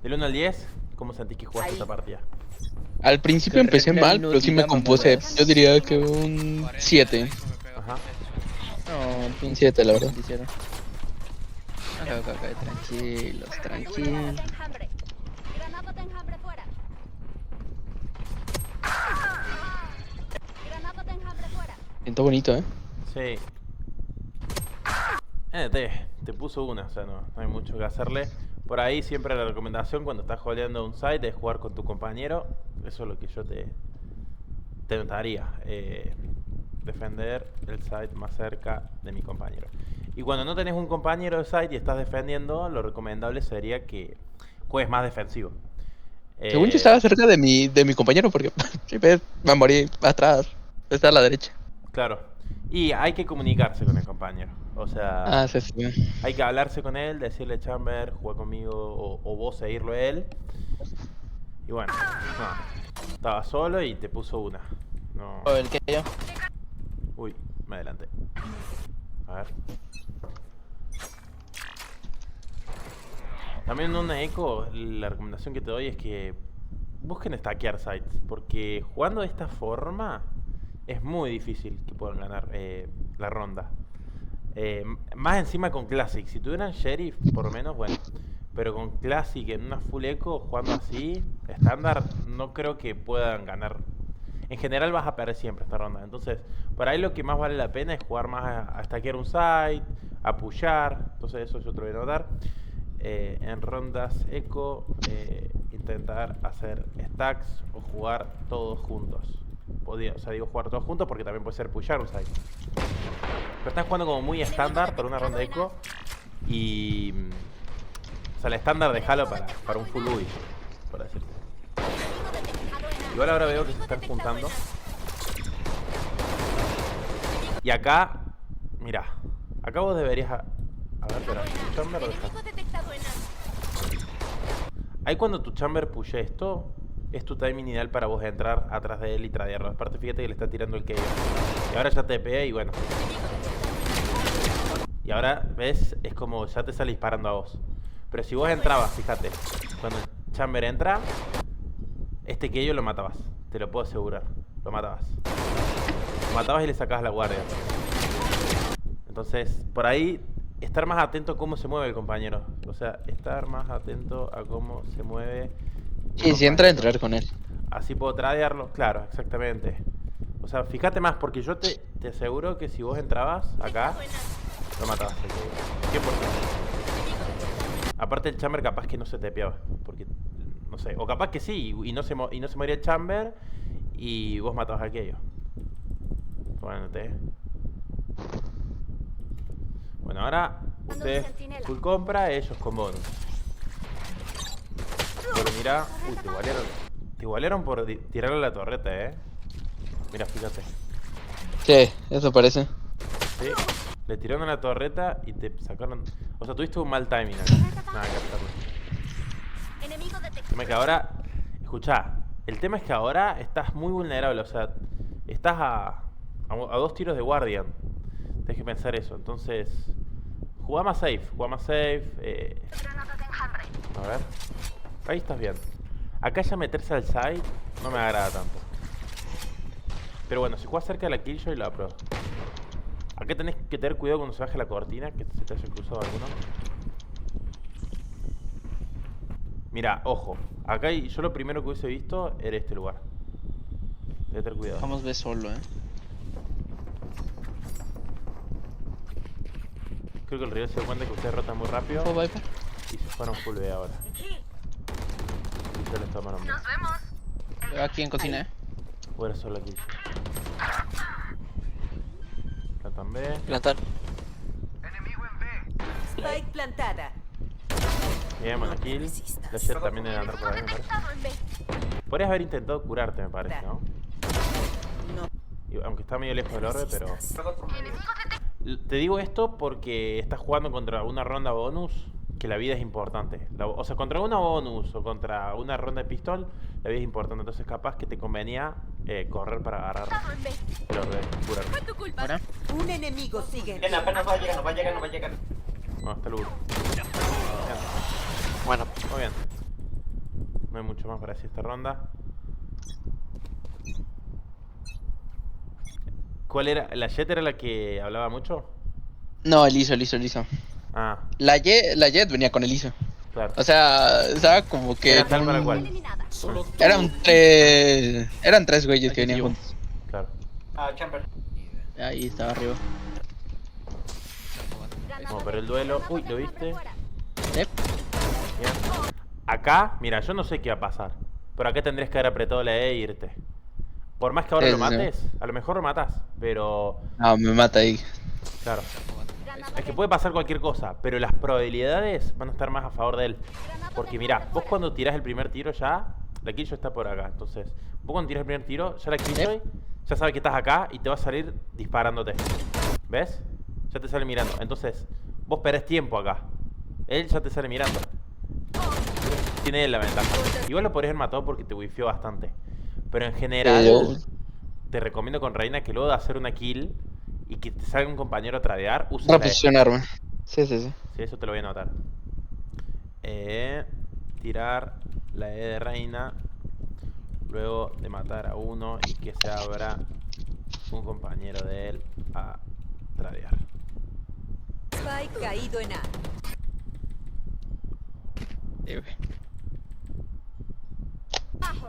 Del 1 al 10, ¿cómo sentís que jugaste esta partida? Al principio empecé mal, pero sí me compuse. Yo diría que un 7. Ajá. No, un Un 7, la verdad. hicieron. Ok, tranquilos, tranquilos. Granada de enjambre fuera. Granada de enjambre fuera. Siento bonito, Sí. Te puso una, o sea, no hay mucho que hacerle. Por ahí siempre la recomendación cuando estás jugando un site es jugar con tu compañero. Eso es lo que yo te notaría. Defender el site más cerca de mi compañero. Y cuando no tenés un compañero de site y estás defendiendo, lo recomendable sería que juegues más defensivo. Según yo estaba cerca de mi compañero, porque siempre me morí atrás. Está a la derecha. Claro. Y hay que comunicarse con el compañero. O sea, Ah, sí, sí. hay que hablarse con él, decirle Chamber, juega conmigo, o vos seguirlo a él. Y bueno, no, estaba solo y te puso una. No. O el que yo. Uy, me adelanté. A ver. También en una eco, la recomendación que te doy es que busquen stackear sites. Porque jugando de esta forma es muy difícil que puedan ganar la ronda. Más encima con Classic. Si tuvieran Sheriff, por lo menos, bueno. Pero con Classic en una full eco, jugando así, estándar, no creo que puedan ganar. En general vas a perder siempre esta ronda. Entonces, por ahí lo que más vale la pena es jugar más a stackear un site, a pushear. Entonces eso yo te lo voy a notar. En rondas eco, intentar hacer stacks o jugar todos juntos. O sea, digo jugar todos juntos porque también puede ser pushar un site. Pero están jugando como muy estándar para una ronda eco. Y... O sea, el estándar déjalo para un full booty, por decirte. Igual ahora veo que se están juntando. Y acá, mira, acá vos deberías... A ver, espera, ¿tu chamber o deja? Ahí cuando tu chamber pushe esto, es tu timing ideal para vos entrar atrás de él y tradearlo. Aparte fíjate que le está tirando el KO. Y ahora ya te pega y bueno. Y ahora, ¿ves? Es como ya te sale disparando a vos. Pero si vos entrabas, fíjate, cuando el chamber entra, este KO lo matabas. Te lo puedo asegurar. Lo matabas. Lo matabas y le sacabas la guardia. Entonces, por ahí, estar más atento a cómo se mueve el compañero. O sea, estar más atento a cómo se mueve. Y si entra a entrar con él. Así puedo tradearlo. Claro, exactamente. O sea, fíjate más, porque yo te aseguro que si vos entrabas acá, lo matabas. 100%. Aparte el chamber capaz que no se tepeaba. Porque, no sé, o capaz que sí, y no se moría el chamber y vos matabas a aquello. Bueno, ahora ustedes full compra, ellos con bonus. Pero mira, uy, te igualaron por tirarle la torreta, Mira, fíjate. Sí, eso parece. Sí, le tiraron a la torreta y te sacaron. O sea, tuviste un mal timing acá. Nada que hacerlo. El tema es que ahora, escuchá, el tema es que ahora estás muy vulnerable, o sea, estás a 2 tiros de Guardian. Tienes que pensar eso, entonces jugá más safe, a ver, ahí estás bien. Acá ya meterse al side no me agrada tanto. Pero bueno, si jugás cerca de la killjoy lo apruebo. Acá tenés que tener cuidado cuando se baje la cortina, que se te haya cruzado alguno. Mira, ojo, acá yo lo primero que hubiese visto era este lugar. Debe tener cuidado. Vamos B solo, Creo que el rival se dio cuenta que ustedes rotan muy rápido ¿Fue Viper? y se fueron full B ahora. Y yo les tomaron B. Aquí en cocina, Voy a ir solo aquí. Plantan B. Plantar. Spike plantada. Bien, buena kill. La Jet también debe andar por ahí, me parece. Podrías haber intentado curarte, me parece, ¿no? Aunque está medio lejos del orbe, pero... Te digo esto porque estás jugando contra una ronda bonus, que la vida es importante. O sea, contra una bonus o contra una ronda de pistol, la vida es importante. Entonces capaz que te convenía correr para agarrar el orbe, curar. ¿Ahora? Un enemigo sigue. Bien, apenas va llegando, va llegando, va llegando. Bueno, está el burro. Bueno, Muy bien. No hay mucho más para decir esta ronda. ¿Cuál era? ¿La Jet era la que hablaba mucho? No, el ISO. Ah, La Jet venía con el ISO. claro. O sea, estaba como que... Era tal para cual. Eliminada. Eran tres güeyes que Aquí venían yo. juntos. Claro. Ahí estaba arriba. Granada No, pero de- el duelo. granada Uy, de ¿lo enjambre viste? fuera. Yep. Bien. Acá, mira, yo no sé qué va a pasar. Pero acá tendrías que haber apretado la E e irte. Por más que ahora Sí, lo sí, sí. mates, a lo mejor lo matas. Pero, No, me mata ahí. claro. Granada Es que de- puede pasar cualquier cosa, pero las probabilidades van a estar más a favor de él. granada de Porque enjambre mirá, vos fuera. cuando tirás el primer tiro ya, la Killjoy está por acá. Entonces, vos cuando tirás el primer tiro, ya la Killjoy ya sabe que estás acá y te va a salir disparándote. ¿Ves? Ya te sale mirando. Entonces, vos perdés tiempo acá. Él ya te sale mirando. Tiene él la ventaja. Igual lo podrías haber matado porque te wifió bastante. Pero en general, te recomiendo con Reina que luego de hacer una kill y que te salga un compañero a tradear, uses la E. Reposicionarme. Sí. Sí, eso te lo voy a anotar. Tirar la E de Reina. Luego de matar a uno y que se abra un compañero de él a tradear. Spike caído en A. Sí, güey. Bajo.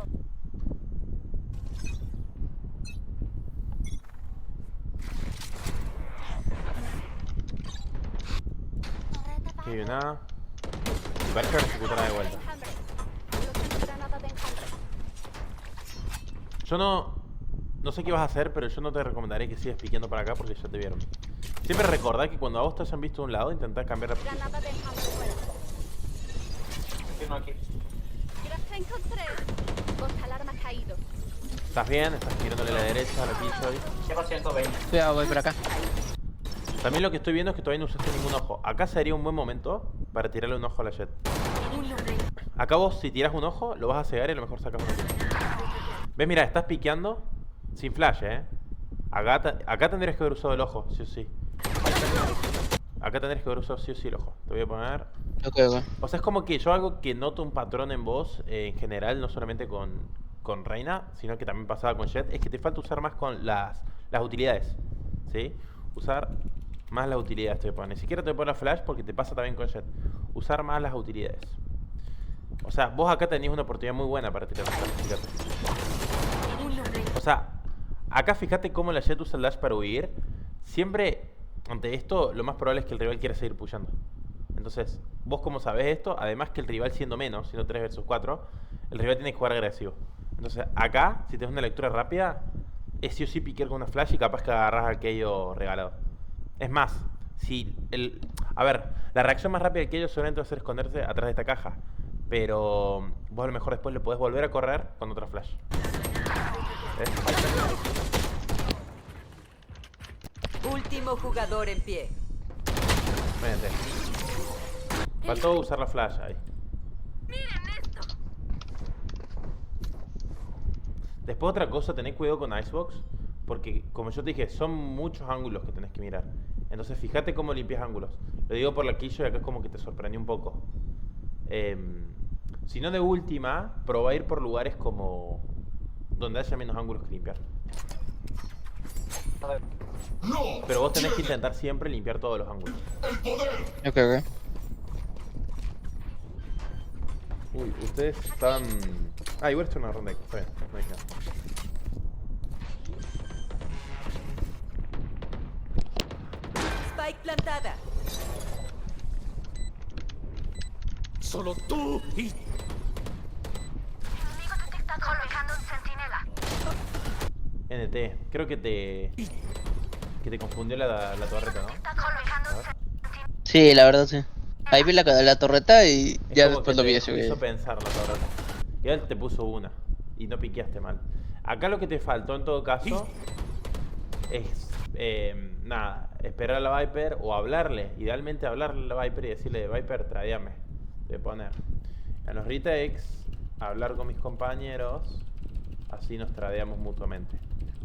Aquí hay una. Y parece que ejecutará de vuelta. Enjambre. Coloquemos granada de enjambre. Yo no sé qué vas a hacer, pero yo no te recomendaría que sigas piqueando para acá porque ya te vieron. Siempre recordá que cuando a vos te hayan visto de un lado, intentá cambiar la posición. Granada de enjambre fuera. Te encontré. Posta alarma caído. ¿Estás bien? ¿Estás tirándole a la derecha a la Killjoy? Cuidado, voy por acá. También lo que estoy viendo es que todavía no usaste ningún ojo. Acá sería un buen momento para tirarle un ojo a la Jet. Acá vos, si tiras un ojo, lo vas a cegar y a lo mejor sacas una kill. ¿Ves? Mira, estás piqueando sin flash, acá tendrías que haber usado el ojo, sí o sí. Acá tendrías que haber usado sí o sí el ojo. Te voy a poner... Ok. O sea, es como que yo algo que noto un patrón en vos, en general, no solamente con Reina, sino que también pasaba con Jet, es que te falta usar más con las utilidades, ¿sí? Usar más las utilidades te voy a poner. Ni siquiera te voy a poner flash porque te pasa también con Jet. Usar más las utilidades. O sea, vos acá tenías una oportunidad muy buena para tirar flash, fíjate. O sea, acá fíjate cómo la Jet usa el dash para huir. Siempre, ante esto, lo más probable es que el rival quiera seguir pushando. Entonces, vos como sabés esto, además que el rival siendo menos, siendo 3 versus 4, el rival tiene que jugar agresivo. Entonces, acá, si tenés una lectura rápida, es sí o sí piquear con una flash y capaz que agarrás aquello regalado. Es más, si el... A ver, la reacción más rápida de aquello seguramente va a ser esconderse atrás de esta caja. Pero vos a lo mejor después le podés volver a correr con otra flash. ¿Ves? Último jugador en pie. Vénete. Faltó usar la flash ahí. Después otra cosa, tenés cuidado con Icebox. Porque como yo te dije, son muchos ángulos que tenés que mirar. Entonces fíjate cómo limpias ángulos. Lo digo por la Killjoy y acá es como que te sorprendió un poco. Si no de última, probá a ir por lugares como... donde haya menos ángulos que limpiar. Pero vos tenés que intentar siempre limpiar todos los ángulos. Ok. Uy, ustedes están... Ah, igual esto es una ronda aquí, está bien, no hay nada. Spike plantada. Solo tú y NT, creo que te confundió la torreta, ¿no? A ver. Sí, la verdad sí. Ahí vi la torreta y Es ya como después que lo vi te ese güey. hizo pensar la torreta. Y él te puso una y no piqueaste mal. Acá lo que te faltó en todo caso es nada, esperar a la Viper o hablarle, idealmente hablarle a la Viper y decirle, Viper, tradeame. Te voy a poner en los retakes, hablar con mis compañeros, así nos tradeamos mutuamente.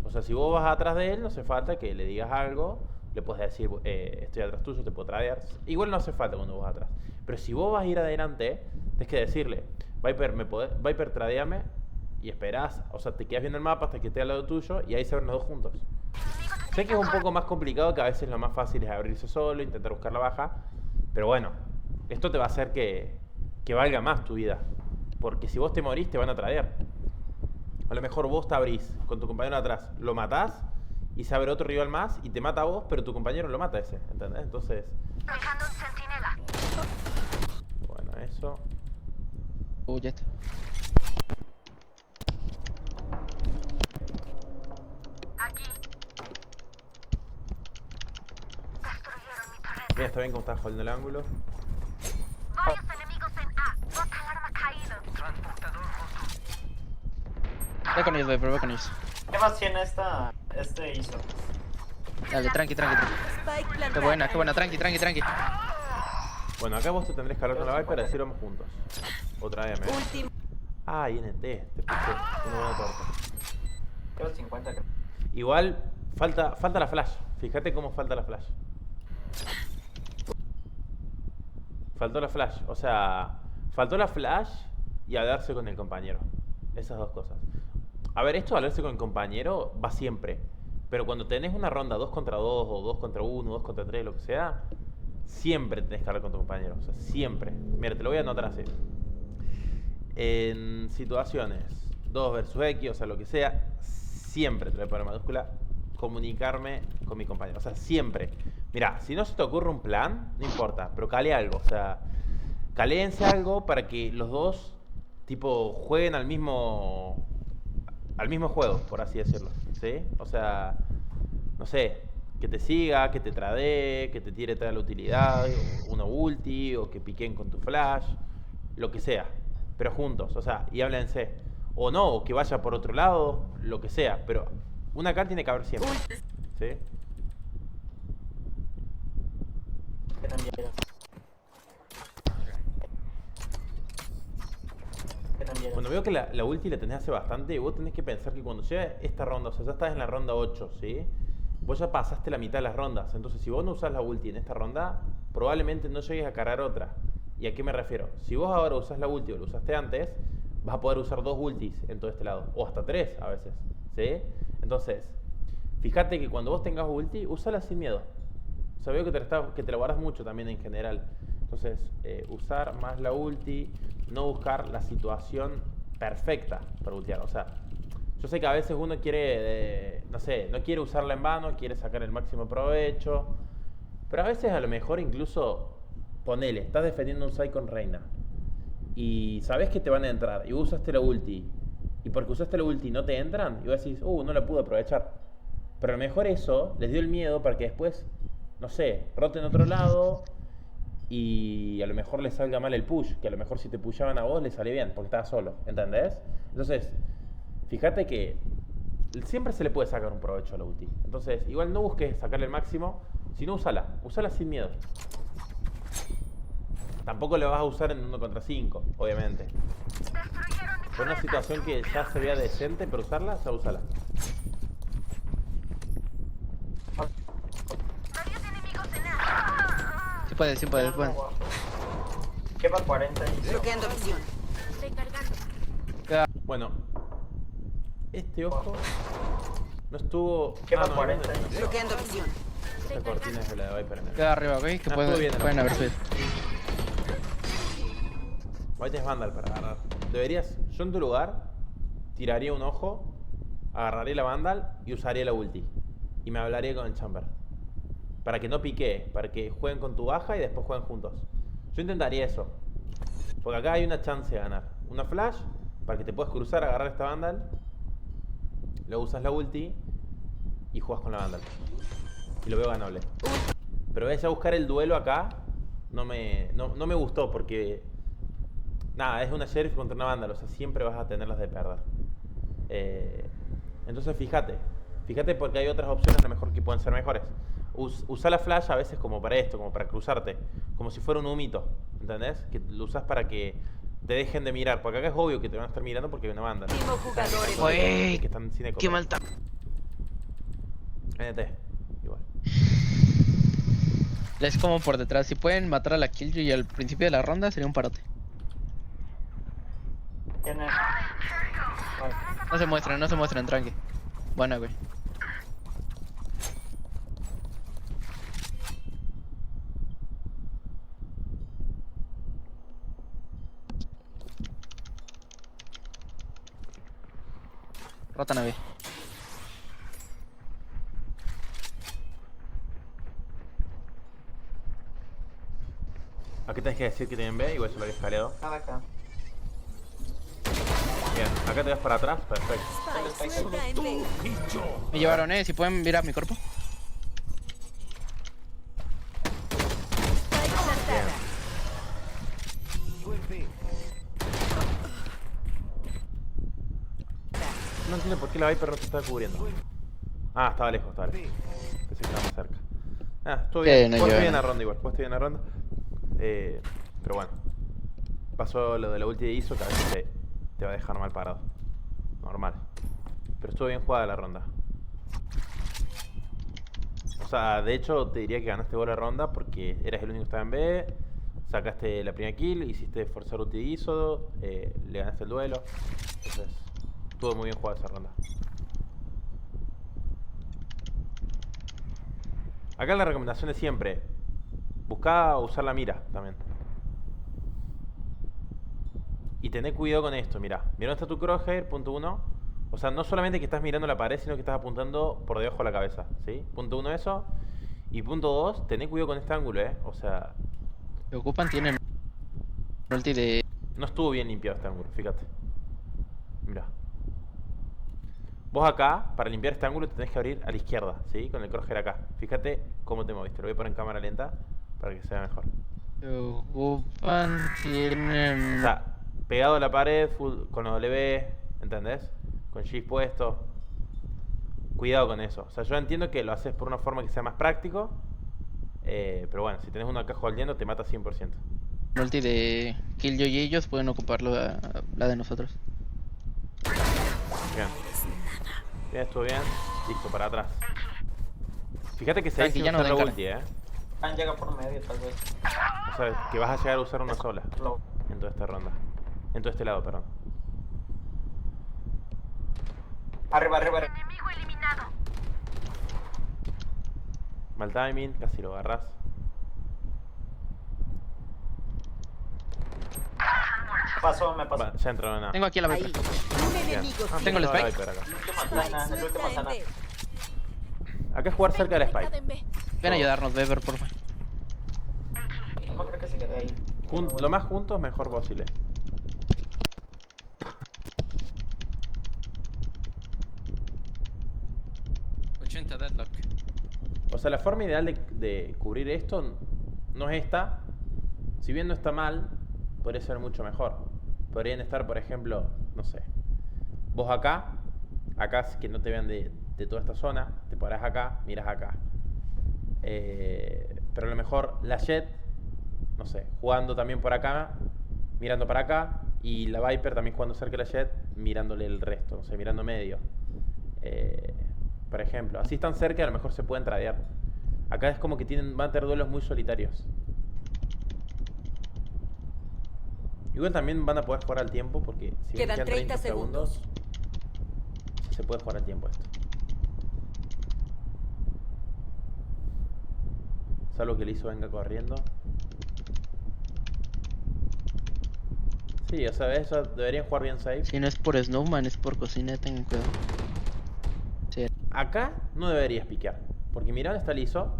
O sea, si vos vas atrás de él, no hace falta que le digas algo, le puedes decir, estoy atrás tuyo, te puedo tradear. Igual no hace falta cuando vos vas atrás. Pero si vos vas a ir adelante, Tienes que decirle, Viper, tradeame y esperás, o sea, te quedas viendo el mapa hasta que esté al lado tuyo y ahí se ven los dos juntos. Sé que es un poco más complicado, que a veces lo más fácil es abrirse solo, intentar buscar la baja, pero bueno, esto te va a hacer que valga más tu vida, porque si vos te morís te van a tradear. A lo mejor vos te abrís con tu compañero atrás, lo matás y se abre otro rival más y te mata a vos, pero tu compañero lo mata a ese, ¿entendés? Entonces... Dejando un centinela. Bueno, eso... Ya está. Aquí. Destruyeron mi torreta. Mira, está bien cómo estás jodiendo el ángulo. Varios enemigos en A. Bota alarma caído. Voy con ellos, Viper, voy con ellos. ¿Qué más tiene este ISO? Dale, tranqui. Spike plantado. Qué buena, tranqui. Bueno, acá vos te tendrés que hablar con la Viper y decir vamos juntos. Otra vez, Último. Ah, INT, te puse una buena torta. Creo 50. creo. Igual, falta la flash. Fíjate cómo falta la flash. Faltó la flash, o sea, faltó la flash y hablarse con el compañero. Esas dos cosas. A ver, esto de hablarse con el compañero va siempre. Pero cuando tenés una ronda 2 contra 2 o 2 contra 1, 2 contra 3, lo que sea, siempre tenés que hablar con tu compañero. O sea, siempre. Mira, te lo voy a anotar así. En situaciones 2 versus X, o sea, lo que sea, siempre te lo voy a poner en mayúscula, comunicarme con mi compañero. O sea, siempre. Mira, si no se te ocurre un plan, no importa, pero cale algo. O sea, caléense algo para que los dos, tipo, jueguen al mismo juego, por así decirlo. ¿Sí? O sea, no sé, que te siga, que te tradee, que te tire toda la utilidad, una ulti, o que piquen con tu flash, lo que sea. Pero juntos, o sea, y háblense. O no, o que vaya por otro lado, lo que sea. Pero una car tiene que haber siempre. ¿Sí? ¿Qué tan vieras? ¿Qué tan vieras? Bueno, veo que la ulti la tenés hace bastante y vos tenés que pensar que cuando llegue esta ronda, o sea, ya estás en la ronda 8, ¿sí? Vos ya pasaste la mitad de las rondas. Entonces, si vos no usás la ulti en esta ronda, probablemente no llegues a cargar otra. ¿Y a qué me refiero? Si vos ahora usás la ulti o lo usaste antes, vas a poder usar 2 ultis en todo este lado. O hasta 3 a veces, ¿sí? Entonces, fíjate que cuando vos tengas ulti, usala sin miedo. O sea, veo que te la guardas mucho también en general. Entonces, usar más la ulti, no buscar la situación perfecta para ultear. O sea, yo sé que a veces uno quiere, no sé, no quiere usarla en vano, quiere sacar el máximo provecho. Pero a veces a lo mejor incluso, ponele, estás defendiendo un side con reina. Y sabes que te van a entrar y vos usaste la ulti. Y porque usaste la ulti no te entran, y vos decís, no la pude aprovechar. Pero a lo mejor eso les dio el miedo para que después, no sé, roten otro lado y a lo mejor les salga mal el push, que a lo mejor si te pushaban a vos les sale bien, porque estabas solo, ¿entendés? Entonces, fíjate que siempre se le puede sacar un provecho a la ulti. Entonces, igual no busques sacarle el máximo, sino usala sin miedo. Tampoco le vas a usar en 1 contra 5, obviamente. Por una situación que ya se vea decente, pero usarla, ya úsala. Varios enemigos en A. Sí puede. ¿Qué va 40 ISO? Bloqueando visión. Recargando. Bueno, este ojo no estuvo... ¿Qué va no, 40 no, no, no. ISO? Bloqueando visión. Esta cortina es de la de Viper en el... Queda arriba, ¿ok? Que estuvo bien, pueden haber subido. Ahí tenés Vandal para agarrar. Deberías, yo en tu lugar, tiraría un ojo, agarraría la Vandal y usaría la ulti. Y me hablaría con el Chamber. Para que no pique, para que jueguen con tu baja y después jueguen juntos. Yo intentaría eso. Porque acá hay una chance de ganar. Una flash, para que te puedas cruzar, agarrar esta Vandal. Luego usas la ulti y juegas con la Vandal. Y lo veo ganable. Pero ves a buscar el duelo acá, no me gustó porque... Nada, es una Sheriff contra una Vandal, o sea, siempre vas a tenerlas de perder. Entonces fíjate porque hay otras opciones a lo mejor que pueden ser mejores. Usa la flash a veces como para esto, como para cruzarte, como si fuera un humito, ¿entendés? Que lo usas para que te dejen de mirar, porque acá es obvio que te van a estar mirando porque hay una Vandal. Último jugador en pie. Uy, Que están sin eco. qué mal NT, igual. Es como por detrás. Si pueden matar a la Killjoy al principio de la ronda, sería un parote. Tiene. Vale. No se muestren, tranqui. Buena, güey. Rotan a B. Aquí tenés que decir que tienen B, igual se lo había escaleado. Nada acá. Bien, acá te vas para atrás, perfecto. Spike suelta en B. Y yo. Me llevaron, si pueden mirar mi cuerpo. Spike plantada. No entiendo por qué la Viper no te está cubriendo. Ah, estaba lejos, Pensé que estaba más cerca. Ah, estuvo bien. No Jugaste lleva bien nada. la ronda igual, jugaste bien la ronda. Pero bueno. Pasó lo de la ulti de ISO que a veces te va a dejar mal parado. Normal. Pero estuvo bien jugada la ronda. O sea, de hecho te diría que ganaste vos la ronda porque eras el único que estaba en B. Sacaste la primera kill, hiciste forzar ulti de ISO, le ganaste el duelo. Entonces, estuvo muy bien jugada esa ronda. Acá la recomendación es siempre buscá usar la mira también. Y tené cuidado con esto, mirá. Mirá dónde está tu crosshair, punto 1. O sea, no solamente que estás mirando la pared, sino que estás apuntando por debajo de la cabeza, ¿sí? Punto 1 eso. Y punto 2, tené cuidado con este ángulo, O sea, Se ocupan, tienen ulti de... no estuvo bien limpiado este ángulo, fíjate. Mirá. Vos acá, para limpiar este ángulo, te tenés que abrir a la izquierda, ¿sí? Con el crosshair acá. Fíjate cómo te moviste. Lo voy a poner en cámara lenta para que se vea mejor. Se ocupan, tienen... O sea, pegado a la pared, con los W, ¿entendés? Con Shift puesto. Cuidado con eso. O sea, yo entiendo que lo haces por una forma que sea más práctico. Pero bueno, si tenés uno acá holdeando, te mata 100%. ulti de Killjoy y ellos pueden ocuparlo la de nosotros. Bien. Bien, estuvo bien. Listo, para atrás. Fíjate que se Tranqui, dice ya no usar la den ulti, Han llegado por medio, tal vez. O sea, que vas a llegar a usar una sola Low. en toda esta ronda. En todo este lado, perdón. Arriba. Enemigo eliminado. Mal timing, casi lo agarrás. Me pasó. Va, ya entraron a... Tengo aquí a la Ahí. Viper. Un Bien. enemigo. Ah, Tengo el estaba la spike. Viper acá. El último Spike sana, el último suelta en sana. B. Acá es jugar cerca del spike. Ven a ayudarnos, Viper, porfa. No creo que se quede ahí. Lo más juntos, mejor posible. O sea, la forma ideal de cubrir esto no es esta. Si bien no está mal, podría ser mucho mejor. Podrían estar, por ejemplo, no sé, vos acá que no te vean de toda esta zona, te parás acá, miras acá. Pero a lo mejor la Jett, no sé, jugando también por acá, mirando para acá, y la Viper también jugando cerca de la Jett, mirándole el resto, no sé, mirando medio. Por ejemplo, así están cerca y a lo mejor se pueden tradear. Acá es como que van a tener duelos muy solitarios. Igual también van a poder jugar al tiempo porque si bien Quedan 30 segundos. se puede jugar al tiempo esto. Salvo que el ISO venga corriendo. Sí, o sea, eso deberían jugar bien safe. Si no es por Snowman, es por cocina, tengan cuidado. Sí. Acá no deberías piquear. Porque mirá dónde está el ISO.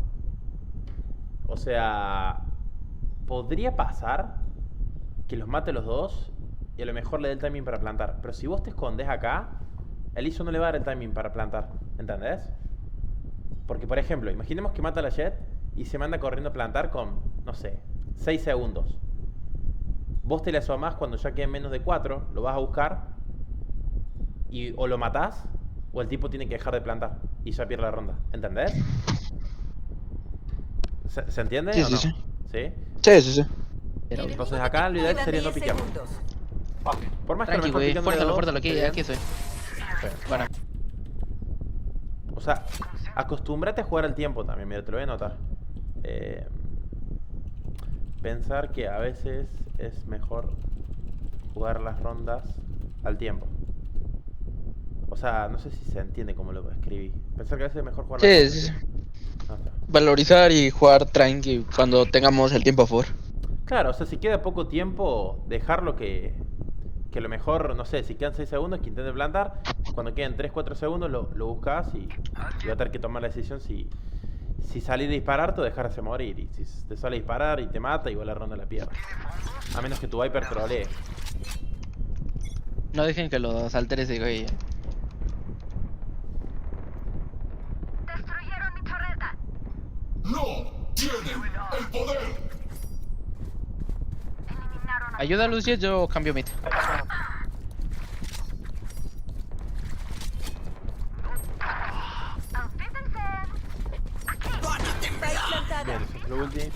O sea, podría pasar que los mate los dos y a lo mejor le dé el timing para plantar. Pero si vos te escondes acá, el ISO no le va a dar el timing para plantar. ¿Entendés? Porque, por ejemplo, imaginemos que mata a la Jett y se manda corriendo a plantar con, no sé, 6 segundos. Vos te le asomás cuando ya queden menos de 4, lo vas a buscar y o lo matás o el tipo tiene que dejar de plantar y ya pierde la ronda. ¿Entendés? ¿Se entiende Sí, o sí, no? sí. ¿Sí? Sí, sí, sí. Pero, Entonces acá lo ideal Quedan sería no 10 piquear. segundos. Por más que a lo tranqui, mejor güey, picándole fuérzalo, dos, fuérzalo, aquí, esté bien. aquí estoy. Bueno. Bueno, O sea, acostúmbrate a jugar al tiempo también, mira, te lo voy a anotar. Pensar que a veces es mejor jugar las rondas al tiempo. O sea, no sé si se entiende cómo lo escribí. Pensar que a veces es mejor jugar Sí, sí, sí. No sé. Valorizar y jugar tranqui cuando tengamos el tiempo a favor. Claro, o sea, si queda poco tiempo, dejarlo que lo mejor, no sé, si quedan 6 segundos, que intente plantar. Cuando queden 3, 4 segundos, lo buscas y va a tener que tomar la decisión si salir a dispararte o dejarse morir. Y si te sale a disparar y te mata, igual la ronda la pierdes. A menos que tu Viper trolee. No dejen que los altere ese güey. Destruyeron mi torreta. ¡No tienen el poder! Eliminaron a Ayuda a Lucius, yo cambio mid. ¿Qué pasó? Olvídense. Bien, usaste el ulti. El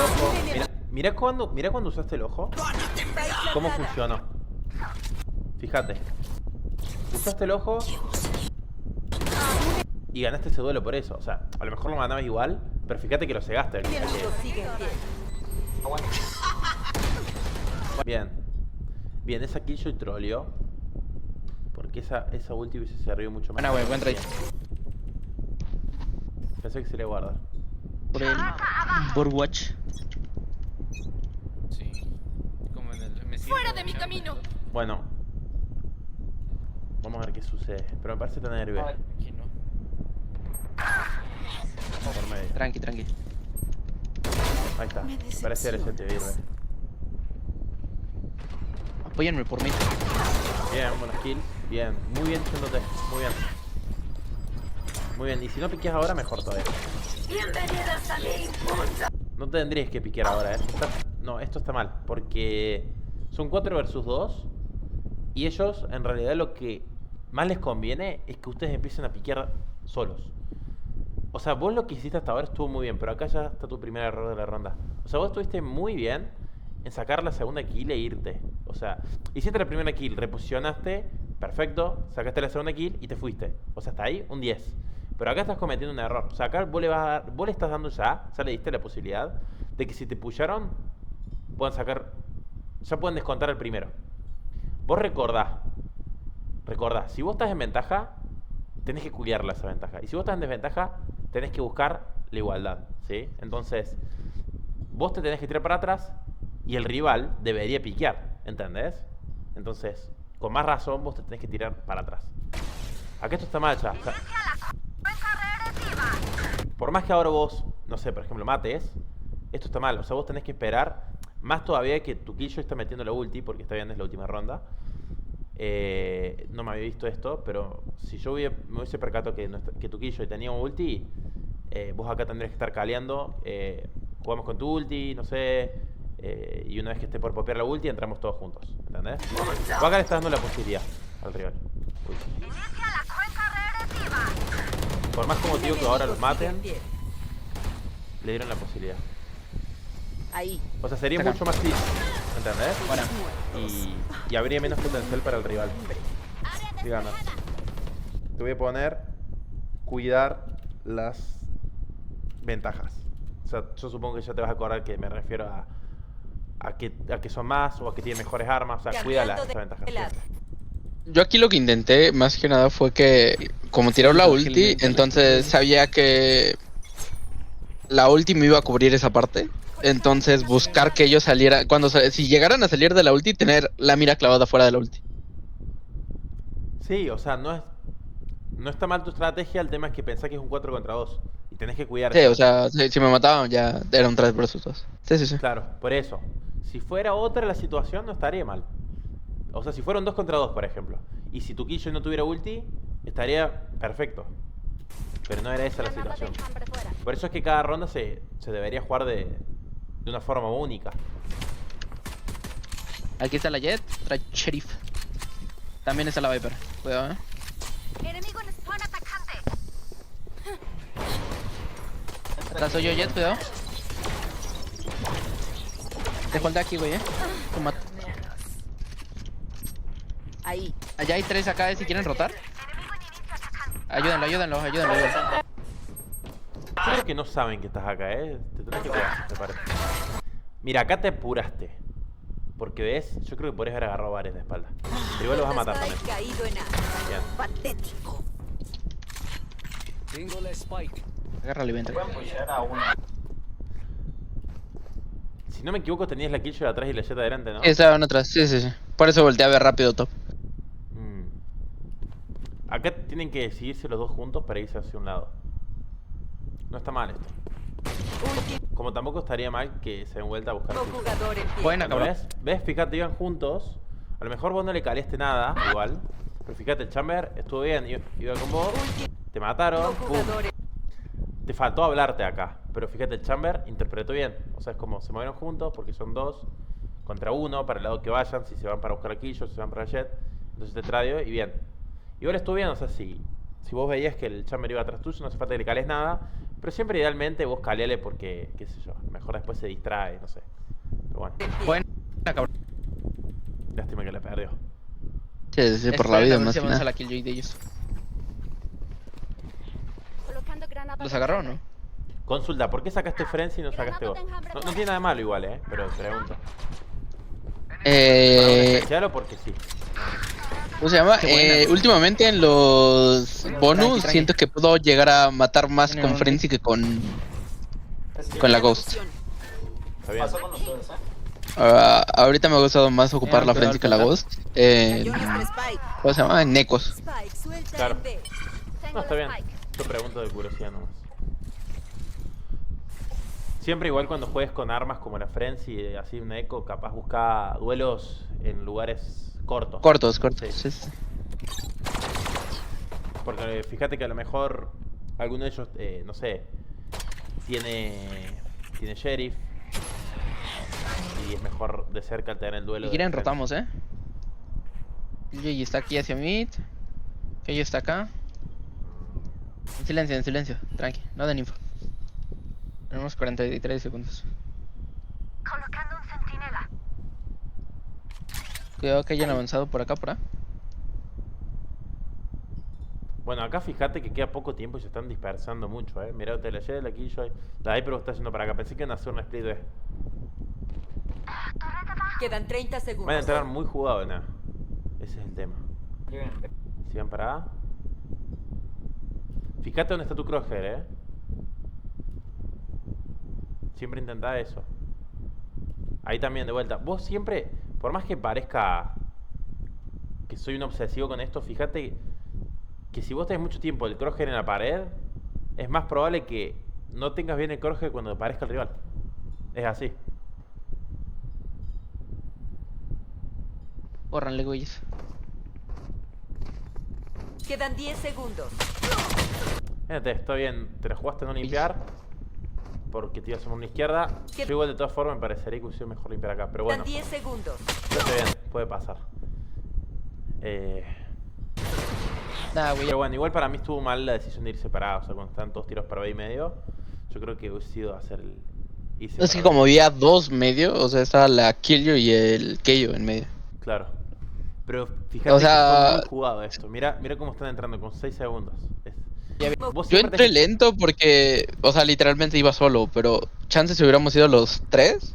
ojo. Mira cuando usaste el ojo. ¿Cómo funcionó? Fíjate. Usaste el ojo y ganaste ese duelo por eso. O sea, a lo mejor lo ganabas igual, pero fíjate que lo cegaste. Bueno, Bien. Bien, esa Killjoy troleó. Porque esa ulti hubiese servido mucho más. Buena, güey, buen trade. Pensé que se le guarda. Por el Burwatch. Sí. Como en el. Me ¡Fuera de mi camino! Bueno. Vamos a ver qué sucede. Pero me parece tener B. ay, Aquí no. Por medio. Tranqui, tranqui. Ahí está. Parece el ST B. Apóyenme por mí. Bien, buenas kills. Bien. Muy bien yéndote. Muy bien. Muy bien. Y si no piqueas ahora, mejor todavía. Bienvenidos a mi mundo. No tendrías que piquear ahora, ¿eh? No, esto está mal. Porque son 4 versus 2. Y ellos, en realidad, lo que más les conviene es que ustedes empiecen a piquear solos. O sea, vos lo que hiciste hasta ahora estuvo muy bien, pero acá ya está tu primer error de la ronda. O sea, vos estuviste muy bien en sacar la segunda kill e irte. O sea, hiciste la primera kill, reposicionaste, perfecto, sacaste la segunda kill y te fuiste. O sea, hasta ahí un 10. Pero acá estás cometiendo un error. O sea, acá vos le estás dando ya le diste la posibilidad de que si te pusharon, puedan sacar, ya pueden descontar el primero. Vos recordá, si vos estás en ventaja, tenés que cuidarla esa ventaja. Y si vos estás en desventaja, tenés que buscar la igualdad, ¿sí? Entonces, vos te tenés que tirar para atrás y el rival debería piquear, ¿entendés? Entonces, con más razón, vos te tenés que tirar para atrás. Acá esto está mal ya. O sea, por más que ahora vos, no sé, por ejemplo, mates, esto está mal. O sea, vos tenés que esperar, más todavía que tu Killjoy está metiendo la ulti, porque está bien, es la última ronda. No me había visto esto, pero si yo me hubiese percatado que tu Killjoy tenía un ulti, vos acá tendrías que estar caleando. Jugamos con tu ulti, no sé, y una vez que esté por popear la ulti, entramos todos juntos, ¿entendés? Vos acá le estás dando la posibilidad al rival. Uy. Por más como te digo que ahora los maten, le dieron la posibilidad. Ahí. O sea, sería Acá. mucho más difícil, ¿entendés? Bueno. Y habría menos potencial para el rival. Digamos. Te voy a poner cuidar las ventajas. O sea, yo supongo que ya te vas a acordar que me refiero a que son más o a que tienen mejores armas. O sea, cuida las ventajas. siempre. Yo aquí lo que intenté más que nada fue que, como tiraron la ulti, entonces sabía que la ulti me iba a cubrir esa parte. Entonces buscar que ellos salieran, si llegaran a salir de la ulti, tener la mira clavada fuera de la ulti. Sí, o sea, no está mal tu estrategia. El tema es que pensás que es un 4 contra 2 y tenés que cuidar. Sí, o sea, si me mataban ya era un 3 versus 2. Sí, sí, sí. Claro, por eso. Si fuera otra la situación, no estaría mal. O sea, si fuera un 2 contra 2, por ejemplo, y si tu Killjoy no tuviera ulti, estaría perfecto. Pero no era esa la situación. Por eso es que cada ronda se debería jugar de una forma única. Aquí está la Jet, trae Sheriff. También está la Viper. Cuidado, Enemigo en spawn atacante. Acá soy yo, Jet, cuidado. Dejo el de aquí, güey, Toma. Ahí. Allá hay 3 acá, si quieren rotar. Ayúdenlo. Creo que no saben que estás acá, Te tenés que cuidar, te parece. Mira, acá te apuraste. Porque ves, yo creo que podrías haber agarrado varios de espalda. Pero igual los vas a matar también. Spike caído en A. Bien. Patético. Tengo la Spike. Agárrale, vente. Pueden pushear a uno. Si no me equivoco, tenías la Killjoy atrás y la Jett adelante, ¿no? Sí, estaban atrás, sí, sí, sí. Por eso volteé a ver rápido top. Mm. Acá tienen que decidirse los dos juntos para irse hacia un lado. No está mal esto. Como tampoco estaría mal que se den vuelta a buscar. Último jugador en pie. Buena, cabrón. ¿Ves? ¿Ves? Fíjate, iban juntos. A lo mejor vos no le calaste nada, igual. Pero fíjate, el Chamber estuvo bien, iba con vos. Te mataron. Último Pum. jugador en... Te faltó hablarte acá. Pero fíjate, el Chamber interpretó bien. O sea, es como se movieron juntos porque son dos contra uno para el lado que vayan. Si se van para buscar a Killjoy, si se van para Jett. Entonces te tradio y bien. Igual estuvo bien, o sea, si vos veías que el Chamber iba atrás tuyo, no hace falta que le cales nada. Pero siempre idealmente vos caleale porque, qué sé yo, mejor después se distrae, no sé. Pero bueno, Buena, cabrón. lástima que la perdió. Sí, sí, por la 40 vida a ver más si que avanza nada. la Killjoy de ellos. Colocando granada. ¿Los agarró o no? Consulta, ¿por qué sacaste Frenzy y no sacaste vos? No tiene nada de malo igual, pero pregunto. ¿Para un especial o porque sí? ¿Cómo se llama? Qué buena. Últimamente en los bonus tranqui. siento que puedo llegar a matar más Tiene con un- Frenzy que con Es Con la que Ghost. Opción. Está bien. pasó con ustedes, Ahorita me ha gustado más ocupar Ya, la pero Frenzy que la alcanza. Ghost. Cayó nuestro Spike. ¿Cómo se llama? En Necos. Spike suelta Claro. en B. Tengo No, está la bien. Spike. Yo pregunto de curiosidad nomás. Siempre igual cuando juegues con armas como la Frenzy, así un eco, capaz busca duelos en lugares cortos. Cortos, cortos. Sí. Sí, sí. Porque fíjate que a lo mejor alguno de ellos, no sé, tiene sheriff. Y es mejor de cerca al tener el duelo. Si de quieren, frente. rotamos, Killjoy está aquí hacia mid. Killjoy está acá. En silencio, tranqui, no den info. Tenemos 43 segundos. Colocando un centinela. Cuidado que hayan avanzado por acá, por A. Bueno, acá fíjate que queda poco tiempo y se están dispersando mucho, Mirá, te la llevé la Killjoy. La Hyper está yendo para acá. Pensé que iban a hacer una split B. Quedan 30 segundos. Van a entrar muy jugado en A. Ese es el tema. Lleguen. Si van para A. Fíjate dónde está tu crosshair, Siempre intentá eso. Ahí también, de vuelta. Vos siempre, por más que parezca que soy un obsesivo con esto, fíjate que si vos tenés mucho tiempo el crosshair en la pared, es más probable que no tengas bien el crosshair cuando aparezca el rival. Es así. Córranle, güeyes. Quedan 10 segundos. Fíjate, está bien. Te la jugaste a no limpiar. Porque te ibas a una izquierda. ¿Qué? Yo igual de todas formas me parecería que hubiese mejor limpiar acá. Pero bueno, Quedan 10 segundos. está bien, puede pasar. Nah, güey. Pero bueno, igual para mí estuvo mal la decisión de ir separados. O sea, cuando están todos tiros para B y medio, yo creo que hubiese sido hacer el... ir Es que separado. como había dos medio, o sea, estaba la Killjoy y el Keio en medio. Claro. Pero fíjate O sea- que fue muy jugado esto. Mira cómo están entrando con 6 segundos. Vos Yo siempre entré tenés- lento porque, o sea, literalmente iba solo, pero chances si hubiéramos ido los tres,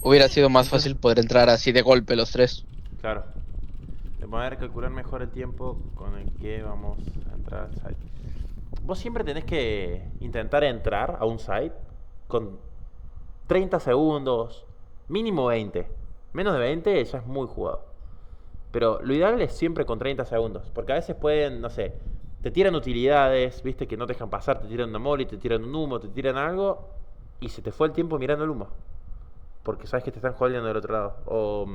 hubiera sido más fácil poder entrar así de golpe los tres. Claro. De poder calcular mejor el tiempo con el que vamos a entrar al site. Vos siempre tenés que intentar entrar a un site con 30 segundos, mínimo 20. Menos de 20 ya es muy jugado. Pero lo ideal es siempre con 30 segundos. Porque a veces pueden, no sé, te tiran utilidades, viste, que no te dejan pasar, te tiran una molly, te tiran un humo, te tiran algo, y se te fue el tiempo mirando el humo. Porque sabes que te están jodiendo del otro lado. O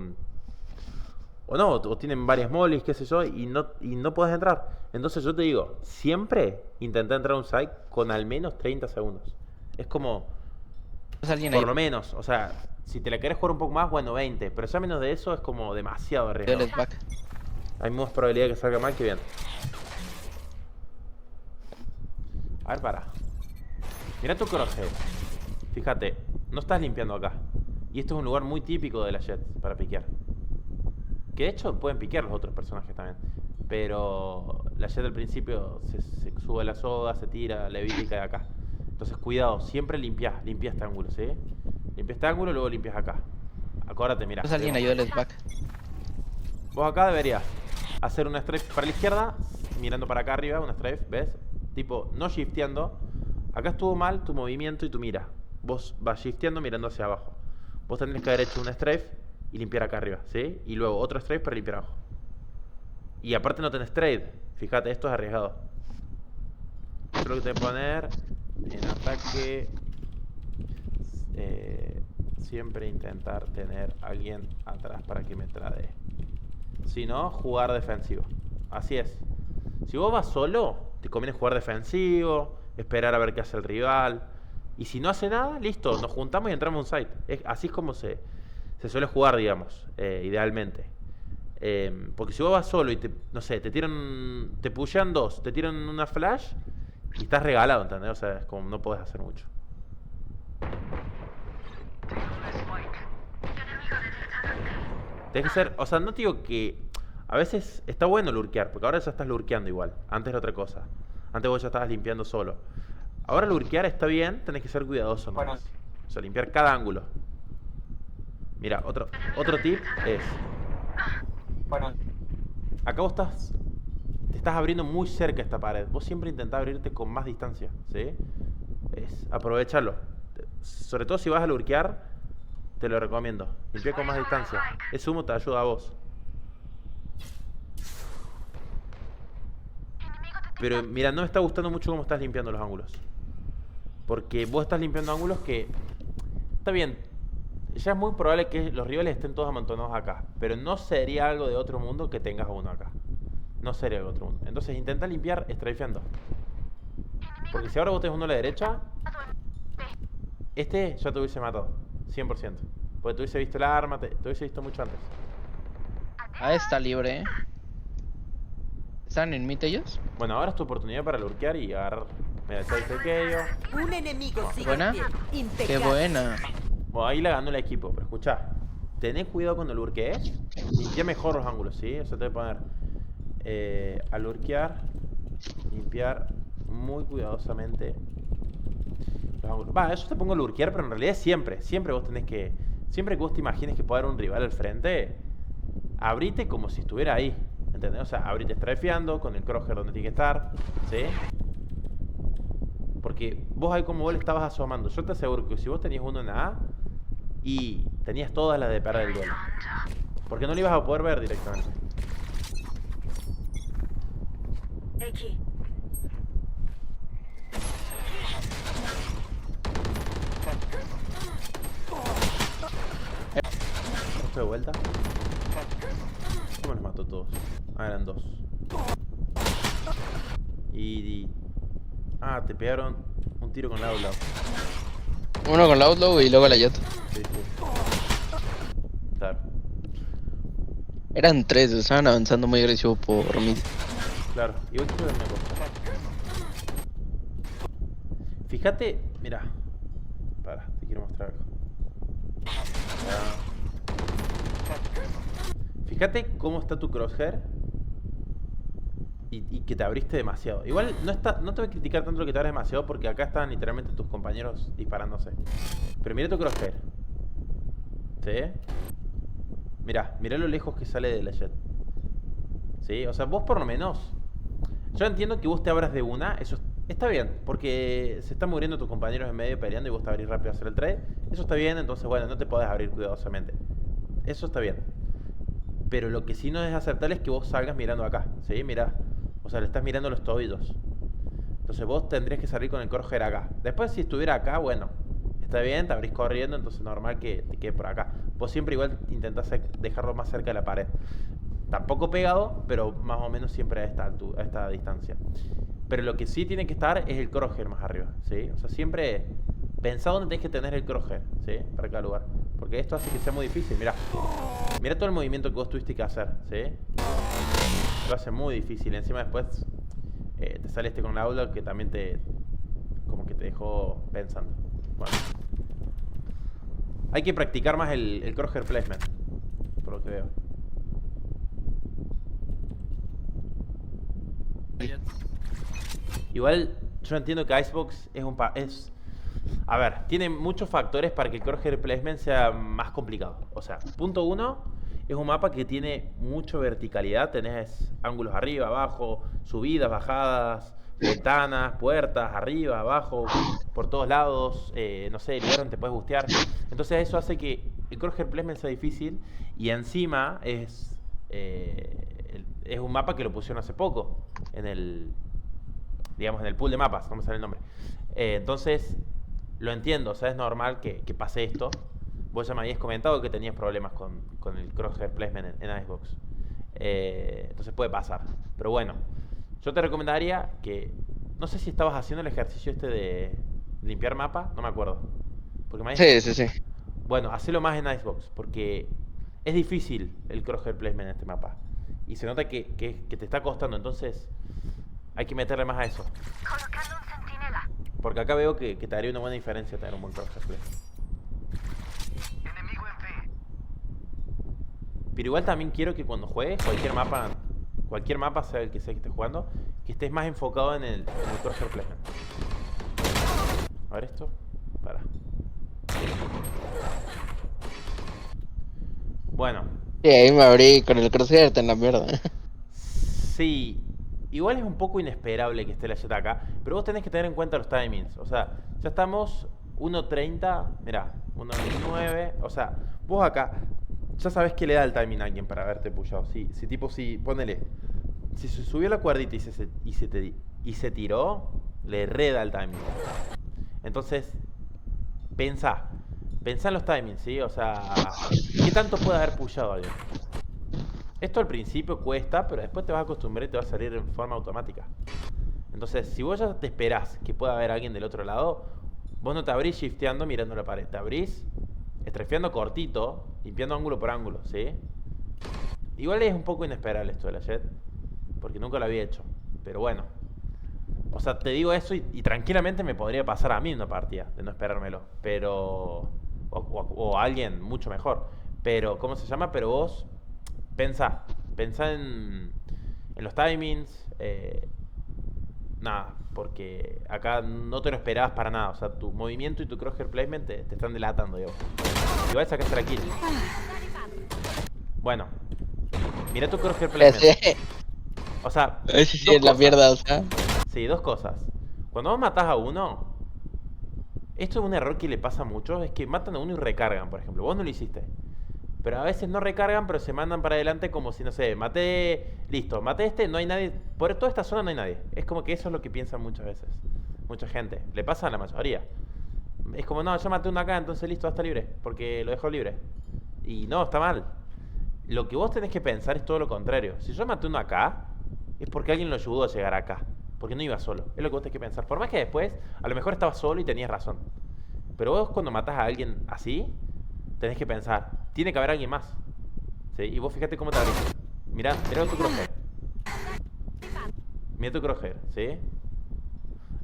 no, o tienen varias mollies, qué sé yo, y no puedes entrar. Entonces yo te digo, siempre intenta entrar a un site con al menos 30 segundos. Es como, ¿Es alguien ahí? por lo menos, o sea, si te la querés jugar un poco más, bueno, 20. Pero ya menos de eso es como demasiado arriesgado. Let's back. Hay más probabilidad de que salga mal que bien. A ver, para. Mira tu crosshair. Fíjate, no estás limpiando acá. Y esto es un lugar muy típico de la Jett para piquear. Que de hecho pueden piquear los otros personajes también. Pero la Jett al principio se sube a la soga, se tira, levita y cae acá. Entonces cuidado, siempre limpias este ángulo, ¿sí? Limpias este ángulo y luego limpias acá. Acuérdate, mira. Pues alguien ayúdales back. Vos acá deberías hacer una strafe para la izquierda, mirando para acá arriba, una strafe, ¿ves? Tipo, no shifteando. Acá estuvo mal tu movimiento y tu mira. Vos vas shifteando mirando hacia abajo. Vos tendrías que haber hecho una strafe y limpiar acá arriba, ¿sí? Y luego otro strafe para limpiar abajo. Y aparte no tenés trade. Fíjate, esto es arriesgado. Esto es lo que te voy a poner en ataque. Siempre intentar tener a alguien atrás para que me trade. Si no, jugar defensivo. Así es. Si vos vas solo, te conviene jugar defensivo, esperar a ver qué hace el rival. Y si no hace nada, listo, nos juntamos y entramos a un site. Así es como se suele jugar, digamos, idealmente. Porque si vos vas solo y no sé, te tiran, te pushean dos, te tiran una flash y estás regalado, ¿entendés? O sea, es como no podés hacer mucho. Tienes que ser, o sea, no te digo que a veces está bueno lurkear, porque ahora ya estás lurkeando igual. Antes era otra cosa. Antes vos ya estabas limpiando solo. Ahora lurkear está bien, tenés que ser cuidadoso nomás. Bueno. O sea, limpiar cada ángulo. Mira, otro tip es... Bueno, Acá vos te estás abriendo muy cerca esta pared. Vos siempre intentás abrirte con más distancia, ¿sí? Aprovecharlo. Sobre todo si vas a lurkear, te lo recomiendo. Limpia con más distancia. Ese humo te ayuda a vos. Pero mira, no me está gustando mucho cómo estás limpiando los ángulos. Porque vos estás limpiando ángulos que... Está bien. Ya es muy probable que los rivales estén todos amontonados acá. Pero no sería algo de otro mundo que tengas uno acá. No sería algo de otro mundo. Entonces intenta limpiar strafeando. Porque si ahora vos tenés uno a la derecha, este ya te hubiese matado 100%. Porque te hubiese visto el arma, te hubiese visto mucho antes. Ah, está libre, ¿Están en mid ellos? Bueno, ahora es tu oportunidad para lurkear y agarrar. Mira, está aquello. Un enemigo sigue ¿Buena? en pie. Qué Impecable. buena. Bueno, ahí la ganó el equipo, pero escuchá. Tené cuidado cuando lurkees. Limpia mejor los ángulos, ¿sí? O sea, te voy a poner a lurkear, limpiar muy cuidadosamente los ángulos. Va, eso te pongo a lurkear, pero en realidad siempre vos tenés que... Siempre que vos te imagines que puede haber un rival al frente, abrite como si estuviera ahí. ¿Entendés? O sea, abrite strafeando con el crosshair donde tiene que estar, ¿sí? Porque vos ahí como vos le estabas asomando. Yo te aseguro que si vos tenías uno en A y tenías todas las de perder el duelo, porque no lo ibas a poder ver directamente. ¿Esto de vuelta? ¿Cómo los mató todos? Ah, eran dos. Ah, te pegaron un tiro con la Outlaw. Uno con la Outlaw y luego la Jett. Sí, sí. Claro, Eran tres, estaban avanzando muy agresivo por mid. claro. Igual quiero ver una cosa. Fíjate, mira. Para, te quiero mostrar algo. Fíjate cómo está tu crosshair y que te abriste demasiado. Igual no te voy a criticar tanto lo que te abres demasiado porque acá están literalmente tus compañeros disparándose. Pero mira tu crosshair. ¿Sí? Mirá lo lejos que sale de la Jett. ¿Sí? O sea, vos por lo menos... Yo entiendo que vos te abras de una, eso está bien, porque se están muriendo tus compañeros en medio peleando y vos te abrís rápido a hacer el trade. Eso está bien, entonces bueno, no te podés abrir cuidadosamente. Eso está bien. Pero lo que sí no es aceptable es que vos salgas mirando acá, ¿sí? Mirá. O sea, le estás mirando los tobillos. Entonces vos tendrías que salir con el crosshair acá. Después si estuviera acá, bueno, está bien, te abrís corriendo, entonces normal que te quede por acá. Vos siempre igual intentás dejarlo más cerca de la pared. Tampoco pegado, pero más o menos siempre a esta distancia. Pero lo que sí tiene que estar es el crosshair más arriba, ¿sí? O sea, siempre pensá dónde tenés que tener el crosshair, ¿sí? Para cada lugar. Porque esto hace que sea muy difícil, mirá. Mirá todo el movimiento que vos tuviste que hacer, ¿sí? Lo hace muy difícil. Encima después te sale con la aula que también como que te dejó pensando. Bueno. Hay que practicar más el crosshair placement, por lo que veo. Igual yo entiendo que Icebox es A ver, tiene muchos factores para que el crosshair placement sea más complicado. O sea, punto uno, es un mapa que tiene mucha verticalidad. Tenés ángulos arriba, abajo, subidas, bajadas, ventanas, puertas, arriba, abajo, por todos lados. No sé, el lugar donde te puedes bustear. Entonces eso hace que el crosshair placement sea difícil. Y encima es un mapa que lo pusieron hace poco en el, digamos, en el pool de mapas, no me sale el nombre. Entonces, lo entiendo, o sea, es normal que pase esto. Vos ya me habías comentado que tenías problemas con el crosshair placement en Icebox. Entonces puede pasar. Pero bueno, yo te recomendaría que... No sé si estabas haciendo el ejercicio este de limpiar mapa, no me acuerdo. Porque me habías- Sí. Bueno, hacelo más en Icebox, porque es difícil el crosshair placement en este mapa. Y se nota que te está costando, entonces hay que meterle más a eso. Colocando un centinela. Porque acá veo que te haría una buena diferencia tener un buen crosshair placement. Enemigo en B. Pero igual también quiero que cuando juegues cualquier mapa, sea el que sea que estés jugando, que estés más enfocado en el crosshair placement. A ver esto. Para. Bueno, Sí, ahí me abrí con el crosshair en la mierda. sí. Igual es un poco inesperable que esté la Jett acá, pero vos tenés que tener en cuenta los timings. O sea, ya estamos 1.30, mirá, 1.29. O sea, vos acá ya sabés que le da el timing a alguien para haberte pushado. Si ponele, si se subió la cuerdita y se tiró, le reda el timing. Entonces, pensá en los timings, ¿sí? O sea, ¿qué tanto puede haber pushado alguien? Esto al principio cuesta, pero después te vas a acostumbrar y te va a salir en forma automática. Entonces, si vos ya te esperás que pueda haber alguien del otro lado, vos no te abrís shifteando mirando la pared. Te abrís strafeando cortito, limpiando ángulo por ángulo, ¿sí? Igual es un poco inesperable esto de la Jett, porque nunca lo había hecho. Pero bueno. O sea, te digo eso y tranquilamente me podría pasar a mí una partida de no esperármelo. Pero... O a alguien mucho mejor. Pero, ¿cómo se llama? Pero vos... Pensá en los timings. Nada, porque acá no te lo esperabas para nada. O sea, tu movimiento y tu crosshair placement te están delatando, digamos. Igual sacaste la kill. Bueno, mira tu crosshair placement. Sí, O sea, sí, dos es la cosas. mierda, o sea. Sí, dos cosas. Cuando vos matás a uno, esto es un error que le pasa a muchos, es que matan a uno y recargan, por ejemplo. Vos no lo hiciste. Pero a veces no recargan, pero se mandan para adelante como si, no sé, maté este, no hay nadie. Por toda esta zona no hay nadie. Es como que eso es lo que piensan muchas veces. Mucha gente. Le pasa a la mayoría. Es como, no, yo maté uno acá, entonces listo, está libre. Porque lo dejo libre. Y no, está mal. Lo que vos tenés que pensar es todo lo contrario. Si yo maté uno acá, es porque alguien lo ayudó a llegar acá. Porque no iba solo. Es lo que vos tenés que pensar. Por más que después, a lo mejor estabas solo y tenías razón. Pero vos cuando matás a alguien así, tenés que pensar, tiene que haber alguien más. ¿Sí? Y vos fíjate cómo te abrís. Mirá tu crosshair. Mira tu crosshair, ¿sí?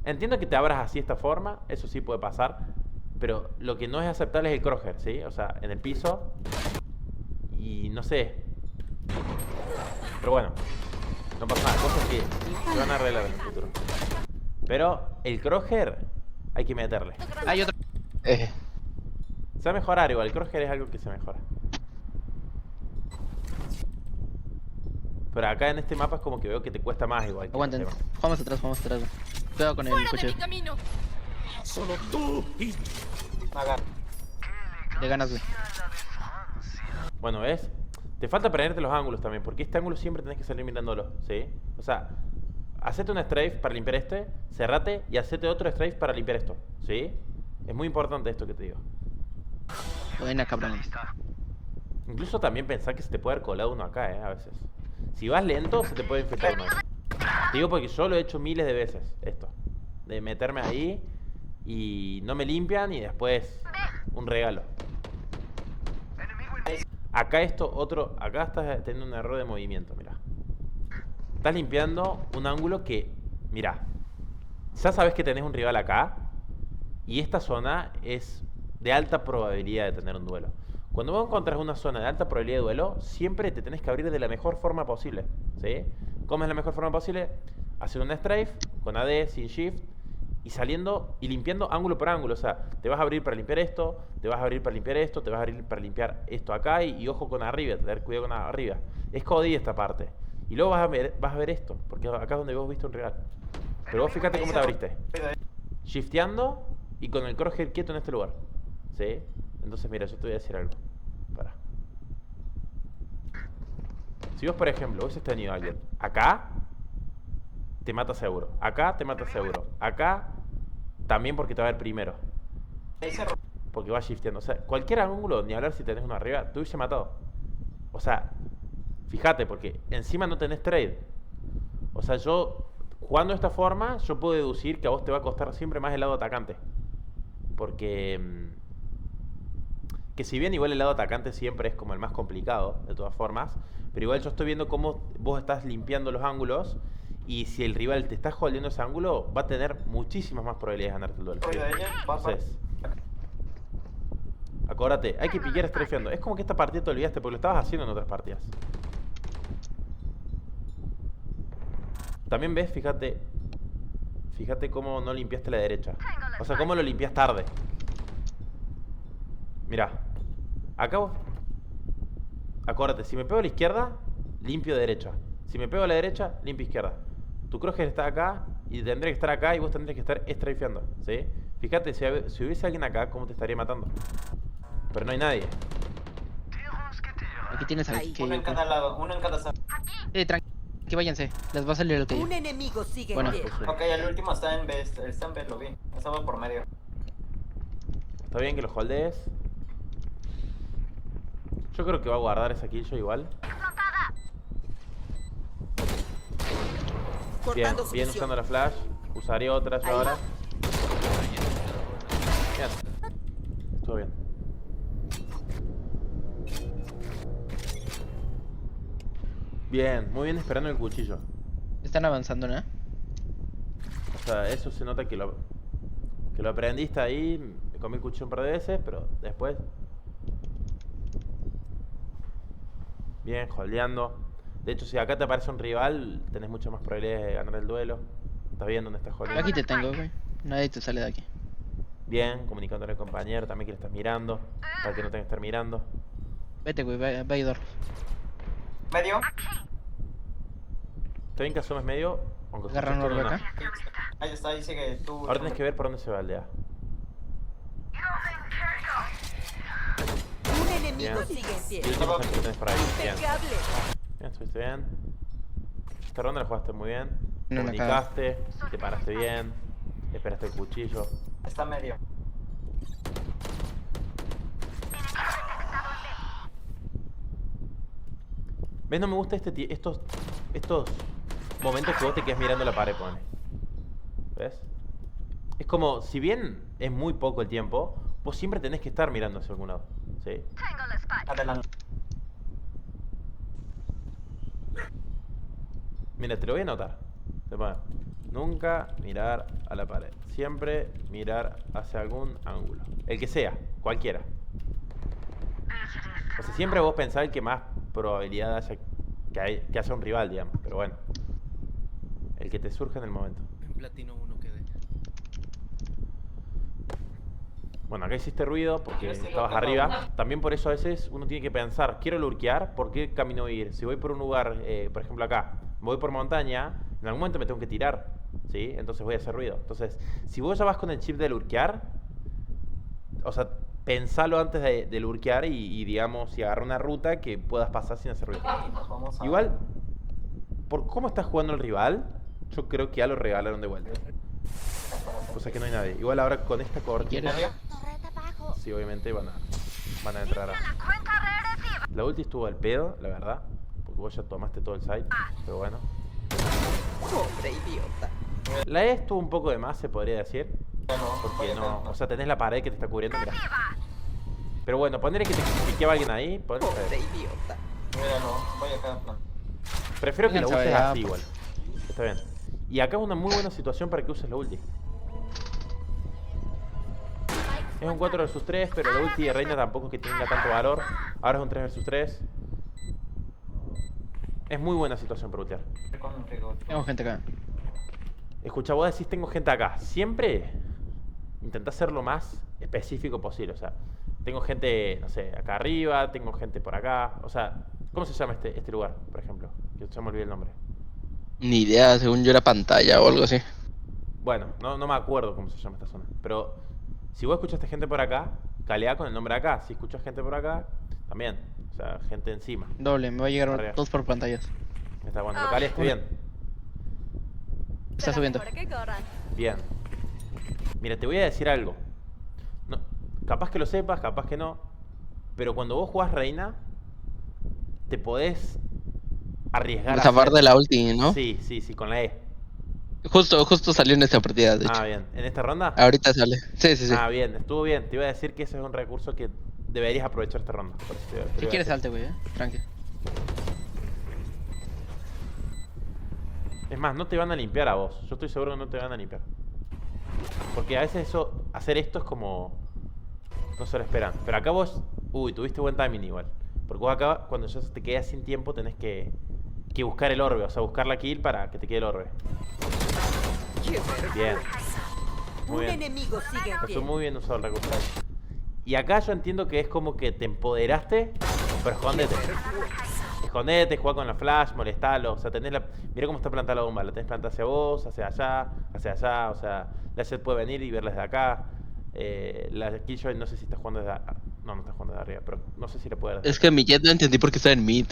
Entiendo que te abras así de esta forma, eso sí puede pasar. Pero lo que no es aceptable es el crosshair, ¿sí? O sea, en el piso. Y no sé. Pero bueno, no pasa nada, cosas que se van a arreglar en el futuro. Pero el crosshair hay que meterle. Hay otro. Se va a mejorar igual, el crosshair es algo que se mejora. Pero acá en este mapa es como que veo que te cuesta más igual que en Aguanten. este mapa. Vamos atrás. Cuidado con el coche. Solo tú y Agarra. Le ganas, güey. Bueno, ¿ves? Te falta aprenderte los ángulos también, porque este ángulo siempre tenés que salir mirándolo, ¿sí? O sea, hacete un strafe para limpiar este, cerrate y hacete otro strafe para limpiar esto, ¿sí? Es muy importante esto que te digo. Buena, cabrón. Incluso también pensar que se te puede haber colado uno acá, a veces. Si vas lento, se te puede infectar uno. Te digo porque yo lo he hecho miles de veces, esto. De meterme ahí y no me limpian y después un regalo. Acá acá estás teniendo un error de movimiento, mirá. Estás limpiando un ángulo que, mirá, ya sabes que tenés un rival acá y esta zona es de alta probabilidad de tener un duelo. Cuando vos encontrás una zona de alta probabilidad de duelo, siempre te tenés que abrir de la mejor forma posible, ¿sí? ¿Cómo es la mejor forma posible? Hacer un strafe con AD, sin shift, y saliendo y limpiando ángulo por ángulo. O sea, te vas a abrir para limpiar esto, te vas a abrir para limpiar esto, te vas a abrir para limpiar esto acá y ojo con arriba, tener cuidado con arriba. Es jodida esta parte. Y luego vas a ver esto, porque acá es donde vos viste un rival. Pero vos fíjate cómo te abriste. Shifteando y con el crosshair quieto en este lugar. ¿Sí? Entonces mira, yo te voy a decir algo. Para. Si vos, por ejemplo, hubieses tenido a alguien acá, te mata seguro. Acá te mata seguro. Acá también porque te va a ver primero. Porque va shifteando. O sea, cualquier ángulo, ni hablar si tenés uno arriba, te hubiese matado. O sea, fíjate, porque encima no tenés trade. O sea, yo, jugando de esta forma, yo puedo deducir que a vos te va a costar siempre más el lado atacante. Porque que si bien igual el lado atacante siempre es como el más complicado, de todas formas, pero igual yo estoy viendo cómo vos estás limpiando los ángulos. Y si el rival te está holdeando ese ángulo, va a tener muchísimas más probabilidades de ganarte el duelo. Entonces, acuérdate, hay que piquear strafeando. Es como que esta partida te olvidaste porque lo estabas haciendo en otras partidas. También ves, fíjate cómo no limpiaste la derecha. O sea, cómo lo limpias tarde. Mirá, acá vos, acuérdate, si me pego a la izquierda, limpio derecha. Si me pego a la derecha, limpio izquierda. Tu crosshair está acá y tendría que estar acá y vos tendrías que estar strafeando, ¿sí? Fíjate, si hubiese alguien acá, ¿cómo te estaría matando? Pero no hay nadie. Aquí tienes al Ahí. que... Uno en cada lado, uno en cada sala. Tranqui, váyanse. Les va a salir el que... Un enemigo sigue Bueno, en pie. Ok, el último está en B, lo vi. Estaba por medio. Está bien que lo holdees. Yo creo que va a guardar esa kill yo igual. Bien, Cortando su bien visión. usando la flash. Usaré otra yo Ahí. ahora. Bien. Estuvo bien. Bien, muy bien esperando el cuchillo. Están avanzando, ¿no? O sea, eso se nota que lo aprendiste ahí. Me comí el cuchillo un par de veces, pero después... Bien, holdeando. De hecho, si acá te aparece un rival, tenés muchas más probabilidades de ganar el duelo. Estás viendo dónde estás holdeando. Aquí te tengo, güey. Nadie te sale de aquí. Bien, comunicándole al compañero también que le estás mirando. Para que no tengas que estar mirando. Vete, güey, va a ayudarlos. ¿Medio? Está bien que asumes medio, aunque Agarran justo orbe no. acá. Ahí está, ahí sigue tú. Ahora tenés que ver por dónde se va aldea. Un Bien. enemigo sigue en pie. Y el último es el que tenés por ahí. Bien. Impecable. Bien, estuviste bien. Esta ronda la jugaste muy bien. No, no, Comunicaste, te paraste bien. Esperaste el cuchillo. Está medio. ¿Ves? No me gusta estos momentos que vos te quedas mirando la pared, pone. ¿Ves? Es como, si bien es muy poco el tiempo, vos siempre tenés que estar mirando hacia algún lado. ¿Sí? Adelante. Mira, te lo voy a anotar. Te pone, nunca mirar a la pared. Siempre mirar hacia algún ángulo. El que sea, cualquiera. O sea, siempre vos pensás el que más probabilidad haya que haya un rival, digamos. Pero bueno. El que te surja en el momento. En platino 1 quedé. Bueno, acá hiciste ruido porque estabas arriba. También por eso a veces uno tiene que pensar, quiero lurkear, ¿por qué camino ir? Si voy por un lugar, por ejemplo acá, voy por montaña, en algún momento me tengo que tirar, ¿sí? Entonces voy a hacer ruido. Entonces, si vos ya vas con el chip de lurkear, o sea, pensalo antes de lurkear y digamos, y agarra una ruta que puedas pasar sin hacer ruido. Nos vamos a... Igual, por cómo está jugando el rival, yo creo que ya lo regalaron de vuelta. Cosa que no hay nadie. Igual ahora con esta cortina, ¿Medio? Torreta abajo. sí, obviamente van a entrar a... La ulti estuvo al pedo, la verdad. Porque vos ya tomaste todo el site. Pero bueno. Pobre idiota. La E estuvo un poco de más, se podría decir. Ya no, Porque vaya no... acá. O sea, tenés la pared que te está cubriendo, mirá. Pero bueno, ponerle que te piqueaba alguien ahí. Pobre idiota. Mira, no, voy acá. No. Prefiero que la Vénganse uses allá, así pues. igual. Está bien. Y acá es una muy buena situación para que uses la ulti. Es un 4 vs 3, pero la ulti de Reina tampoco es que tenga tanto valor. Ahora es un 3 vs 3. Es muy buena situación para ultear. Con rigor. Tengo gente acá. Escucha, vos decís tengo gente acá. Siempre intentá ser lo más específico posible. O sea, tengo gente, no sé, acá arriba, tengo gente por acá. O sea, ¿cómo se llama este lugar, por ejemplo? Que ya me olvidé el nombre. Ni idea, según yo era pantalla o algo así. Bueno, no me acuerdo cómo se llama esta zona. Pero si vos escuchaste gente por acá, calea con el nombre de acá. Si escuchas gente por acá, también. O sea, gente encima. Doble, me va a llegar Arriba. 2 por pantallas. Está bueno, lo caleaste bien. Está subiendo. Mejor que corran. Bien. Mira, te voy a decir algo. No, capaz que lo sepas, capaz que no. Pero cuando vos jugás reina, te podés arriesgar a Zafar hacer- de la ulti, ¿no? Sí, con la E. Justo salió en esta partida, de hecho. Ah, bien. ¿En esta ronda? Ahorita sale. Sí, sí, sí. Ah, bien, estuvo bien. Te iba a decir que ese es un recurso que deberías aprovechar esta ronda. Por eso te iba Si a quieres decir. salte, güey, tranqui. Es más, no te van a limpiar a vos. Yo estoy seguro que no te van a limpiar. Porque a veces hacer esto es como... No se lo esperan. Pero acá vos... Uy, tuviste buen timing igual. Porque vos acá, cuando ya se te queda sin tiempo, tenés que buscar el orbe. O sea, buscar la kill para que te quede el orbe. Bien. Muy Un bien. enemigo sigue en Eso pie. muy bien usado el recurso. Y acá yo entiendo que es como que te empoderaste, pero escondete. Escondete, juega con la flash, molestalo. O sea, tenés la... Mira cómo está plantada la bomba. La tenés plantada hacia vos, hacia allá. O sea, la Jet puede venir y verla desde acá. La Killjoy no sé si está jugando desde... No está jugando desde arriba, pero no sé si la puede ver desde Es que mi Jet no entendí por qué está en mid.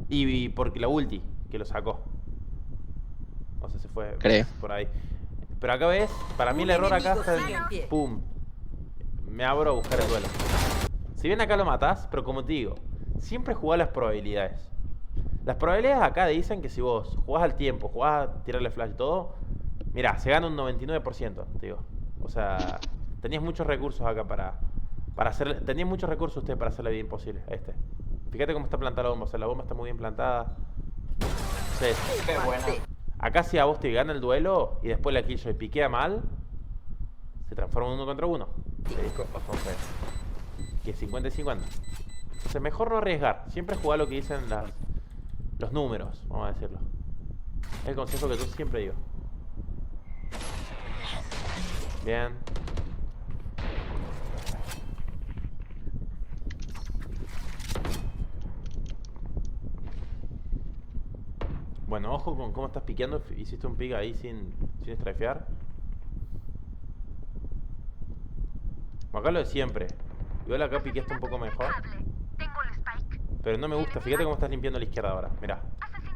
Y porque la ulti, que lo sacó. O sea, se fue Creo. por ahí. Pero acá ves, para mí el Un error acá enemigo está sigue en pie. en... ¡Pum! Me abro a buscar el duelo. Si bien acá lo matás, pero como te digo, siempre jugá las probabilidades. Las probabilidades acá dicen que si vos jugás al tiempo, jugás a tirarle flash y todo, mirá, se gana un 99%, te digo. O sea, tenías muchos recursos acá para hacer... Tenías muchos recursos ustedes para hacerle bien posible a este. Fíjate cómo está plantada la bomba, o sea, la bomba está muy bien plantada. Sí. Qué buena. Acá si a vos te gana el duelo y después la Killjoy piquea mal, se transforma en 1 contra 1. Entonces, que es 50 y 50. Entonces mejor no arriesgar. Siempre jugar lo que dicen los números, vamos a decirlo. Es el consejo que yo siempre digo. Bien. Bueno, ojo con cómo estás piqueando. Hiciste un pick ahí sin strafear. Acá lo de siempre. Igual acá piqueaste un poco mejor. Tengo el spike. Pero no me gusta. Fíjate cómo estás limpiando la izquierda ahora. Mirá.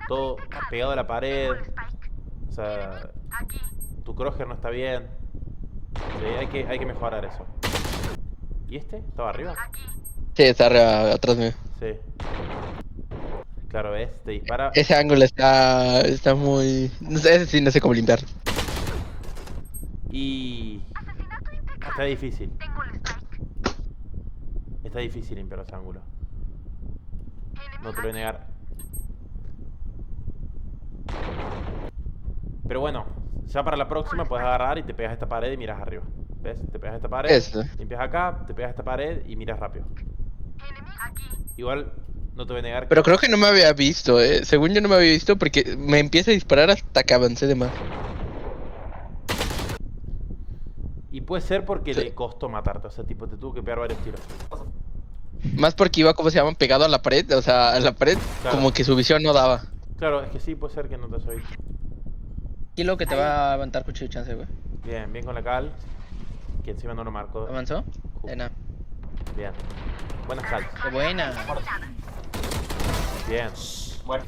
Todo pegado a la pared. Spike. O sea, Aquí. tu crosshair no está bien. Sí, hay que mejorar eso. ¿Y este? ¿Estaba arriba? Aquí. Sí, está arriba, atrás mío. Sí. Claro, ¿ves? Te dispara. Ese ángulo está muy... No sé, ese sí no sé cómo limpiar. Y... Asesinato integral. Está difícil. Tengo el spike. Está difícil limpiar ese ángulo. No te lo voy a negar. Pero bueno, ya para la próxima puedes agarrar y te pegas a esta pared y miras arriba. ¿Ves? Te pegas a esta pared, Eso. limpias acá, te pegas a esta pared y miras rápido. Enemigo. Aquí. Igual, no te voy a negar que... Pero creo que no me había visto, Según yo no me había visto porque me empieza a disparar hasta que avancé de más. Y puede ser porque Sí. le costó matarte. O sea, tipo, te tuvo que pegar varios tiros. Más porque iba, ¿cómo se llaman? Pegado a la pared, o sea, a la pared, Claro. como que su visión no daba. Claro, es que sí, puede ser que no te haya visto. Y lo que te va a aventar cuchillo chance, güey. Bien, bien con la cal. Que encima no lo marcó. ¿Avanzó? Nada. Bien. Buenas cal. Qué buena. Bien. Bueno,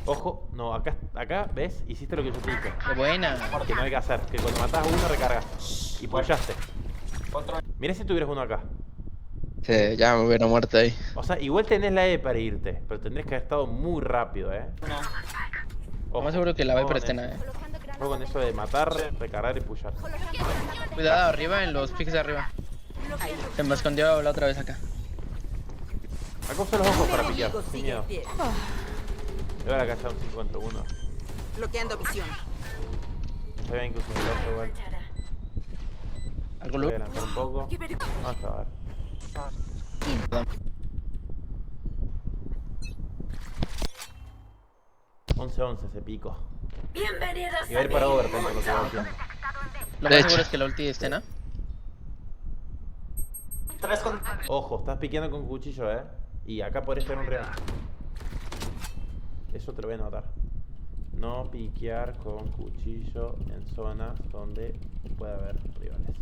Ojo, no, acá, ¿ves? Hiciste lo que yo te dije. Qué buena. Que no hay que hacer. Que cuando matas a uno recargas. Y pullaste. otro. Mirá si tuvieras uno acá. Sí, ya me hubiera muerto ahí. O sea, igual tenés la E para irte. Pero tendrías que haber estado muy rápido, Una. Ojo, Más seguro que la ojo Viper con está eso. en... Ojo con eso de matar, recargar y pullar. Cuidado arriba, en los piques de arriba. Se me escondió la otra vez acá. Acá usa los ojos para Un piquear, enemigo sin sigue miedo. en pie. Y ahora acá está un 5 contra 1. Bloqueando visión. Está bien que use el ojo igual. ¿Algo Voy a loop? adelantar un poco. Vamos a ver. Perdón. 11-11 ese pico. Y va a ir para overtime por lo que veo aquí. Lo De más hecho. seguro es que la ulti esté, ¿no? 3 con... Ojo, estás piqueando con cuchillo, Y acá podrías tener un real. Eso te lo voy a anotar. No piquear con cuchillo en zonas donde pueda haber rivales.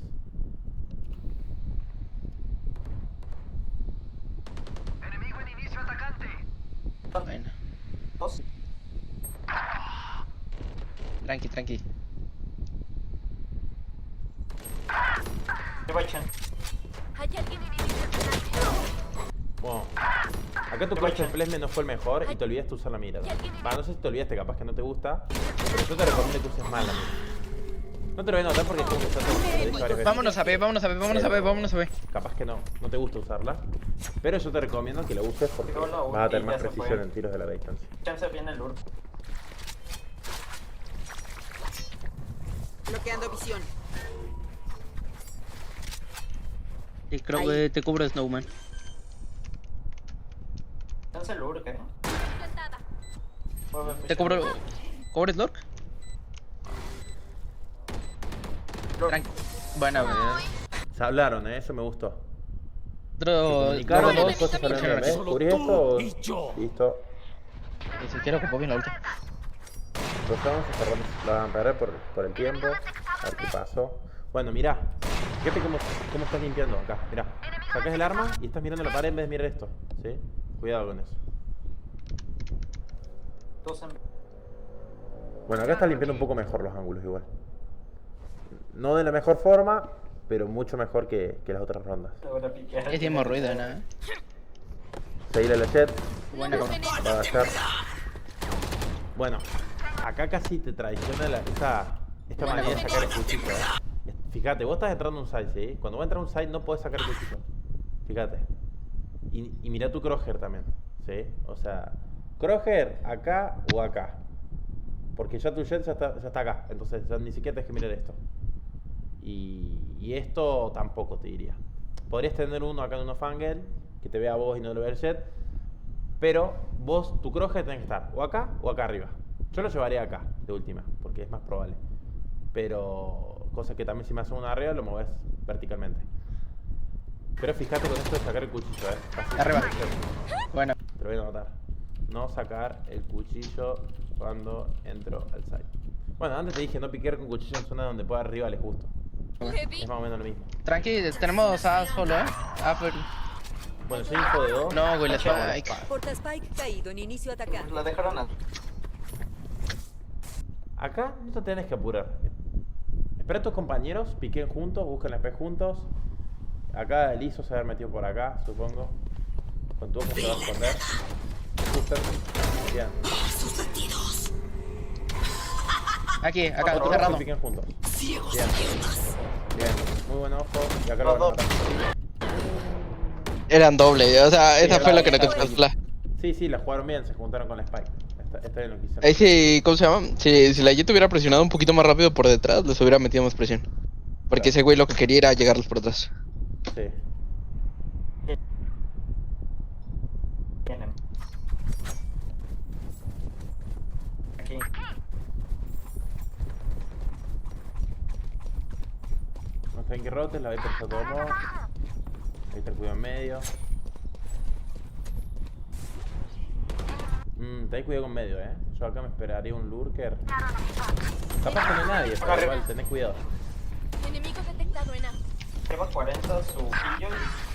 Enemigo en inicio atacante. Bueno, 2. tranqui, tranqui. Lleva Chen. Hay alguien en inicio. Bueno, acá tu coche de placement no fue el mejor y te olvidaste usar la mira. No sé si te olvidaste, capaz que no te gusta, pero yo te recomiendo que uses mal la mira. No te lo voy a notar porque es como que ya te lo dije varias veces. Vámonos a B, vámonos a B, vámonos a B, vámonos a B. Capaz que no te gusta usarla, pero yo te recomiendo que la uses porque Pero la vas a tener ulti más ya se fue. precisión en tiros de la distancia. Chen se viene el lurk. Bloqueando visión. Y creo que te cubro Snowman. Chen se lurk, Plantada. ¿Te cubro? ¿Cubres Lork? Tranqui. Bueno, Se hablaron, eso me gustó. Se otro comunicaron dos, dos cosas hablando de chévere. ¿ves? ¿Cubrís esto o...? Y yo. Listo. Ni siquiera ocupó bien la ulti. Lo usamos y cerramos. La van a perder por el tiempo. A ver qué pasó. Bueno, mirá. Fíjate cómo estás limpiando acá. Mirá. Sacás el arma y estás mirando la pared en vez de mirar esto. ¿Sí? Cuidado con eso. 2 en... Bueno, acá estás limpiando un poco mejor los ángulos igual. No de la mejor forma, pero mucho mejor que las otras rondas. Le voy a piquear. Es hemorroide, ¿no? Seguile la jet. Buena cabrón. Va a bajar. Bueno, acá casi te traiciona esta manera de sacar el cuchillo, Fíjate, vos estás entrando a un side, ¿sí? Cuando vas a entrar a un side no podés sacar el cuchillo. Fíjate. Y mira tu crosshair también, ¿sí? O sea, crosshair acá o acá. Porque ya tu jet ya está acá. Entonces ya ni siquiera tienes que mirar esto. Y esto tampoco te diría. Podrías tener uno acá en uno fangirl que te vea a vos y no lo vea el jet. Pero vos, tu crosshair tiene que estar o acá arriba. Yo lo llevaría acá, de última, porque es más probable. Pero, cosa que también si me hace una arriba, lo moves verticalmente. Pero fíjate con esto de sacar el cuchillo, Casi Arriba. siempre. Bueno, Te lo voy a anotar. No sacar el cuchillo cuando entro al site. Bueno, antes te dije no piquear con cuchillo en zona donde pueda haber rivales justo. Heavy. Es más o menos lo mismo. tranqui, tenemos A solo, pero... Bueno, soy info de 2. No, güey, la Spike. Porta Spike caído en inicio atacante. La dejaron a... Acá no te tenés que apurar. Espera a tus compañeros, piquen juntos, busquen la SP juntos. Acá el ISO se va a haber metido por acá, supongo. Con tu ojo se va a esconder. Ajusten. Bien. Aquí, acá, Otro ojo cerrado. y piquen juntos. Bien. Bien. Muy buen ojo. Y acá lo van a matar. Eran doble, o sea, esa fue lo que nos era costó la... Sí, la jugaron bien, se juntaron con la Spike. Está bien lo que hicieron. Ahí sí, ¿cómo se llama? Si la Jet hubiera presionado un poquito más rápido por detrás, les hubiera metido más presión. Porque Claro. ese güey lo que quería era llegarles por atrás. Sí. Vienen. Aquí. No está en que rotes, la Viper se tomó. Ahí está el cuidado en medio. Ten cuidado con medio, Yo acá me esperaría un lurker. Capaz que no hay nadie, pero igual tenés cuidado. Enemigo detectado en A. Lleva 40 su pillo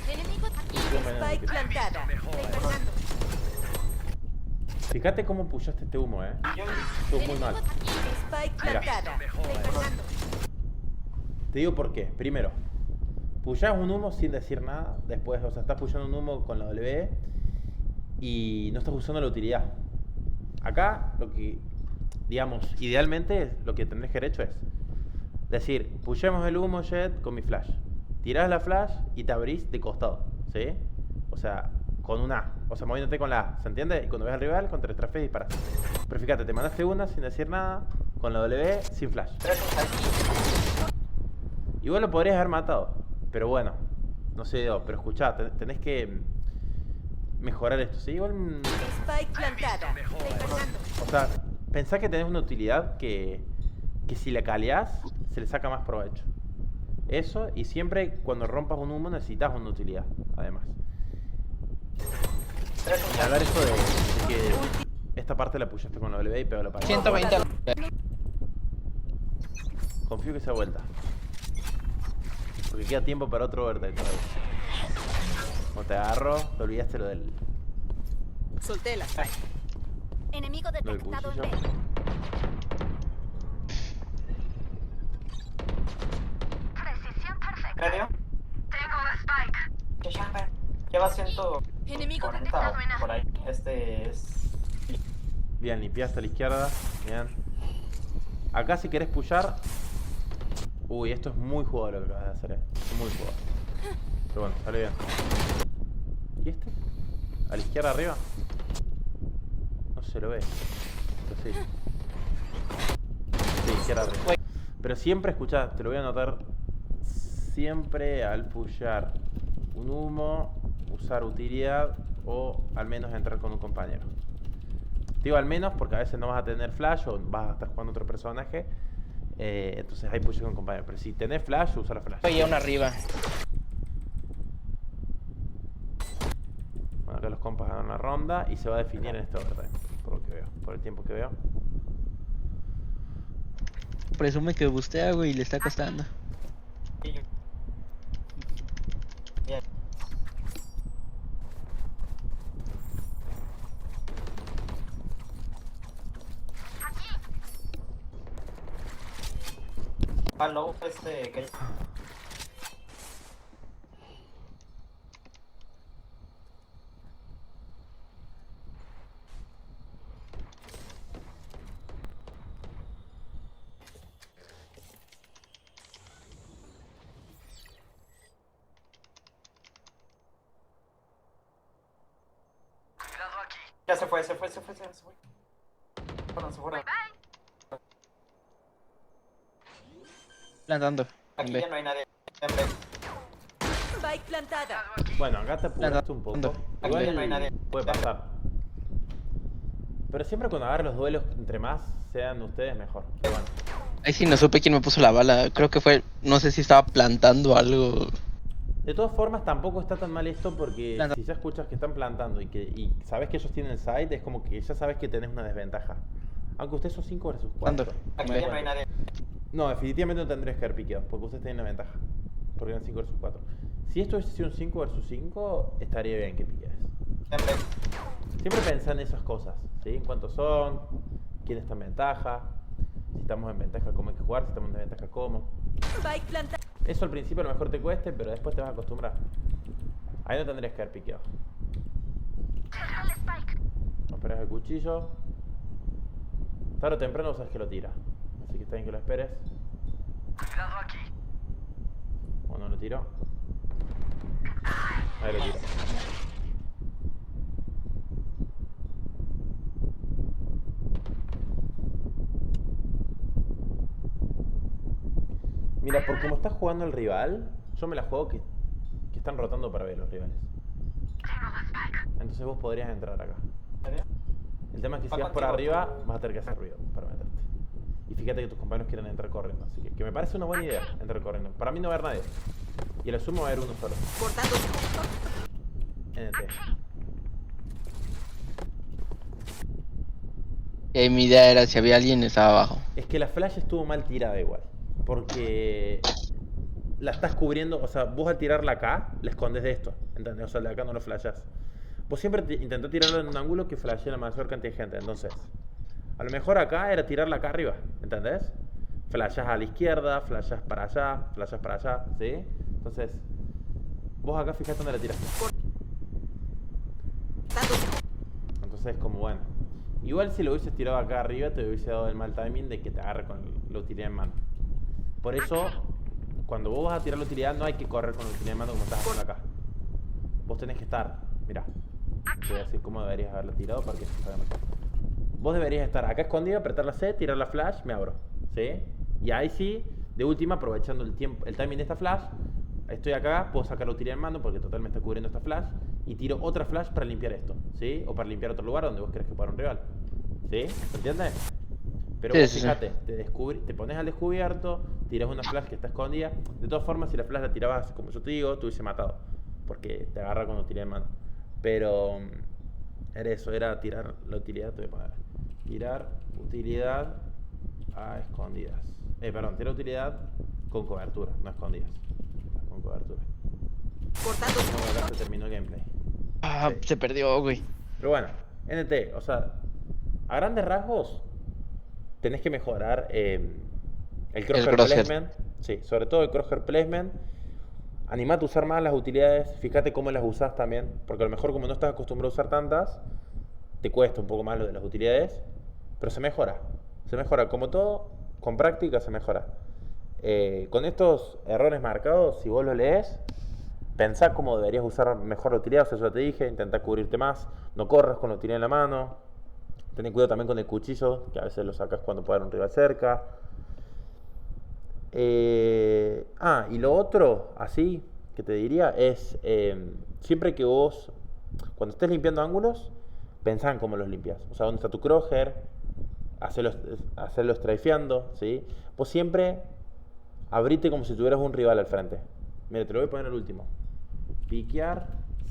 Enemigo aquí. Spike plantada. Recargando. Fíjate cómo pushaste este humo, Estuvo muy mal. Spike plantada. Recargando. Te digo por qué. Primero, pushás un humo sin decir nada. Después, o sea, estás pushando un humo con la W y no estás usando la utilidad. Acá, lo que, digamos, idealmente lo que tendrías que haber hecho es decir, pushemos el humo jet con mi flash. Tirás la flash y te abrís de costado, ¿sí? O sea, con una A. O sea, moviéndote con la A, ¿se entiende? Y cuando ves al rival, con 3 trafes disparas. Pero fíjate, te mandaste una sin decir nada, con la W, sin flash. 3 aquí. Igual lo podrías haber matado, pero bueno, no sé, pero escuchá, tenés que mejorar esto, ¿sí? Igual, Spike plantada. Recargando. o sea, Pensá que tenés una utilidad que si la caleás, se le saca más provecho. Eso, y siempre cuando rompas un humo necesitas una utilidad, además. Y hablar eso de que esta parte la pusiste con la W y pegó la pared. 120 al- Confío que sea vuelta. Porque queda tiempo para otro verde todavía. Cuando te agarro, te olvidaste lo del Solté la spike. Enemigo detectado en B. cuchillo. Precisión perfecta. ¿Medio? Tengo la Spike. ¿Qué chamber? Lleva 140 Enemigo o por ahí. Este es... Bien, limpiaste a la izquierda. Bien. Acá si querés pushar. Uy, esto es muy jugado lo que acabas de hacer, Es muy jugado. Pero bueno, sale bien. ¿Y este? ¿A la izquierda arriba? No se lo ve. Pero sí. Sí, izquierda arriba. Pero siempre escuchá, te lo voy a anotar. Siempre al pushar un humo, usar utilidad o al menos entrar con un compañero. Digo al menos porque a veces no vas a tener flash o vas a estar jugando otro personaje. Entonces hay push con compañero. Pero si tenés flash, usa la flash. Oye, una arriba. Bueno, acá los compas ganan una ronda y se va a definir en este overtime. Por lo que veo, por el tiempo que veo. Presume que bustea, güey, y le está costando. Bien. Hello, que... Cuidado aquí. Ya se fue. Se fueron. Plantando. En Aquí B. ya no hay nadie. En B. Spike plantada. Bueno, acá te apuraste un poco. Aquí ya no hay Igual nadie. puede pasar. Pero siempre cuando agarren los duelos, entre más sean ustedes, mejor. Pero bueno. Ahí sí no supe quién me puso la bala. Creo que fue, no sé si estaba plantando algo. De todas formas, tampoco está tan mal esto porque Planta. si ya escuchas que están plantando y sabes que ellos tienen side, es como que ya sabes que tenés una desventaja. Aunque ustedes son 5 versus 4. Planta. Aquí ya no hay nadie. No, definitivamente no tendrías que haber piqueado, porque ustedes tienen una ventaja. Porque eran 5 versus 4. Si esto hubiese sido un 5 versus 5, estaría bien que piques. En B. Siempre pensá en esas cosas, ¿sí? En cuántos son, quién está en ventaja, si estamos en ventaja, cómo hay que jugar, si estamos en desventaja, cómo. Spike plantada. Eso al principio a lo mejor te cueste, pero después te vas a acostumbrar. Ahí no tendrías que haber piqueado. Cierra el Spike. No esperes el cuchillo. Tarde o temprano sabes que lo tira. Así que está bien que lo esperes. Cuidado aquí. O no lo tiro. Ahí lo tiro. Mira, por cómo está jugando el rival, yo me la juego que están rotando para ver los rivales. Tengo la Spike. Entonces vos podrías entrar acá. ¿Medio? El tema es que si vas por arriba, vas a tener que hacer ruido para meterte. Y fíjate que tus compañeros quieren entrar corriendo. Así que me parece una buena idea entrar corriendo. Para mí no va a haber nadie. Y el sumo va a haber uno solo. Cortando. NT. Mi idea era si había alguien estaba abajo. Es que la flash estuvo mal tirada igual. Porque la estás cubriendo, o sea, vos al tirarla acá, la escondes de esto. ¿Entendés? O sea, de acá no lo flashás. Vos siempre intentás tirarlo en un ángulo que flashee la mayor cantidad de gente. Entonces, a lo mejor acá era tirarla acá arriba. ¿Entendés? Flashás a la izquierda, flashás para allá, ¿sí? Entonces, vos acá fijate dónde la tiraste. Entonces, como bueno. Igual si lo hubieses tirado acá arriba, te hubiese dado el mal timing de que te agarre con la utilidad en mano. Por eso, cuando vos vas a tirar la utilidad, no hay que correr con la utilidad en mano como estás haciendo acá. Vos tenés que estar, mirá. Te voy a decir cómo deberías haberla tirado para que se salga mejor. Vos deberías estar acá escondido, apretar la C, tirar la flash, me abro. ¿Sí? Y ahí sí, de última, aprovechando el tiempo, el timing de esta flash, estoy acá, puedo sacar la utilidad en mano porque total me está cubriendo esta flash. Y tiro otra flash para limpiar esto, ¿sí? O para limpiar otro lugar donde vos crees que pueda un rival. ¿Sí? ¿Se entiende? Pero Sí, vos sí, sí. fíjate, te pones al descubierto, tiras una flash que está escondida. De todas formas, si la flash la tirabas, como yo te digo, te hubiese matado. Porque te agarra cuando tiré en mano. Pero era eso, era tirar la utilidad, te voy a poner. Tirar utilidad a escondidas. Perdón, tirar utilidad con cobertura, no escondidas. Con cobertura. Cortando. No, acá se terminó el gameplay. Ah, Sí. se perdió, güey. Pero bueno, NT, o sea, a grandes rasgos tenés que mejorar el crosshair crosshair. placement. Sí, sobre todo el crosshair placement. Animate a usar más las utilidades, fíjate cómo las usás también, porque a lo mejor como no estás acostumbrado a usar tantas, te cuesta un poco más lo de las utilidades, pero se mejora, como todo, con práctica se mejora. Con estos errores marcados, si vos lo lees, pensá cómo deberías usar mejor la utilidad, o sea, yo te dije, intentá cubrirte más, no corras con la utilidad en la mano, ten cuidado también con el cuchillo, que a veces lo sacas cuando puede haber un rival cerca. Y lo otro, así, que te diría, es siempre que vos, cuando estés limpiando ángulos, pensá en cómo los limpias. O sea, dónde está tu crosshair, hacerlo strafeando, ¿sí? Vos siempre abrite como si tuvieras un rival al frente. Mira, te lo voy a poner al último. Piquear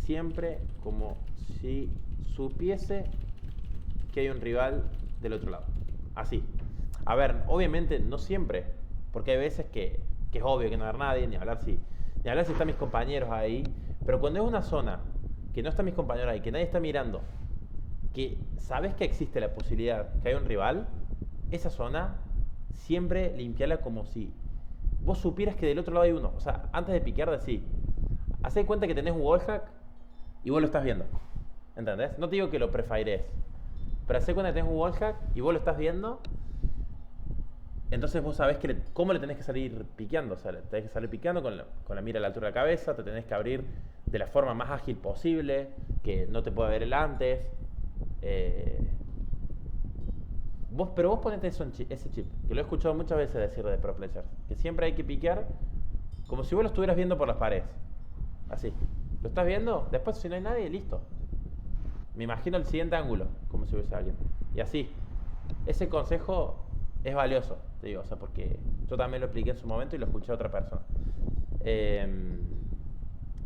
siempre como si supiese que hay un rival del otro lado. Así. A ver, obviamente no siempre, porque hay veces que es obvio que no va a haber nadie, ni hablar si están mis compañeros ahí, pero cuando es una zona que no están mis compañeros ahí, que nadie está mirando, que sabes que existe la posibilidad que hay un rival, esa zona siempre limpiarla como si vos supieras que del otro lado hay uno. O sea, antes de piquear, decís, hacé cuenta que tenés un wallhack y vos lo estás viendo. ¿Entendés? No te digo que lo prefires, pero hacé cuenta que tenés un wallhack y vos lo estás viendo. Entonces vos sabés cómo le tenés que salir piqueando. O sea, le tenés que salir piqueando con la mira a la altura de la cabeza, te tenés que abrir de la forma más ágil posible, que no te pueda ver el antes. Pero vos ponete ese chip, que lo he escuchado muchas veces decir de pro players, que siempre hay que piquear como si vos lo estuvieras viendo por las paredes. Así. ¿Lo estás viendo? Después si no hay nadie, listo. Me imagino el siguiente ángulo, como si hubiese alguien. Y así. Ese consejo es valioso, te digo, o sea, porque yo también lo expliqué en su momento y lo escuché a otra persona.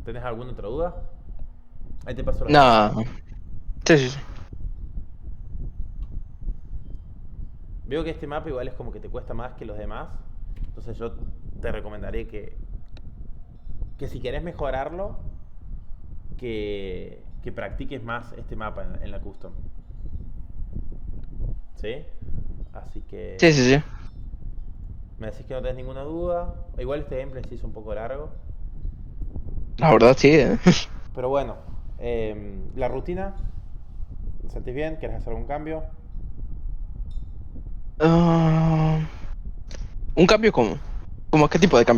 ¿Tenés alguna otra duda? Ahí te paso la... No. Sí, sí, sí. Veo que este mapa igual es como que te cuesta más que los demás. Entonces yo te recomendaría que si querés mejorarlo, que practiques más este mapa en la custom. ¿Sí? Así que... Sí, sí, sí. Me decís que no tenés ninguna duda. Igual este gameplay se hizo un poco largo. La verdad, sí. Pero bueno, la rutina. ¿Te sentís bien? ¿Querés hacer algún cambio? ¿Un cambio cómo? ¿Cómo qué tipo de cambio?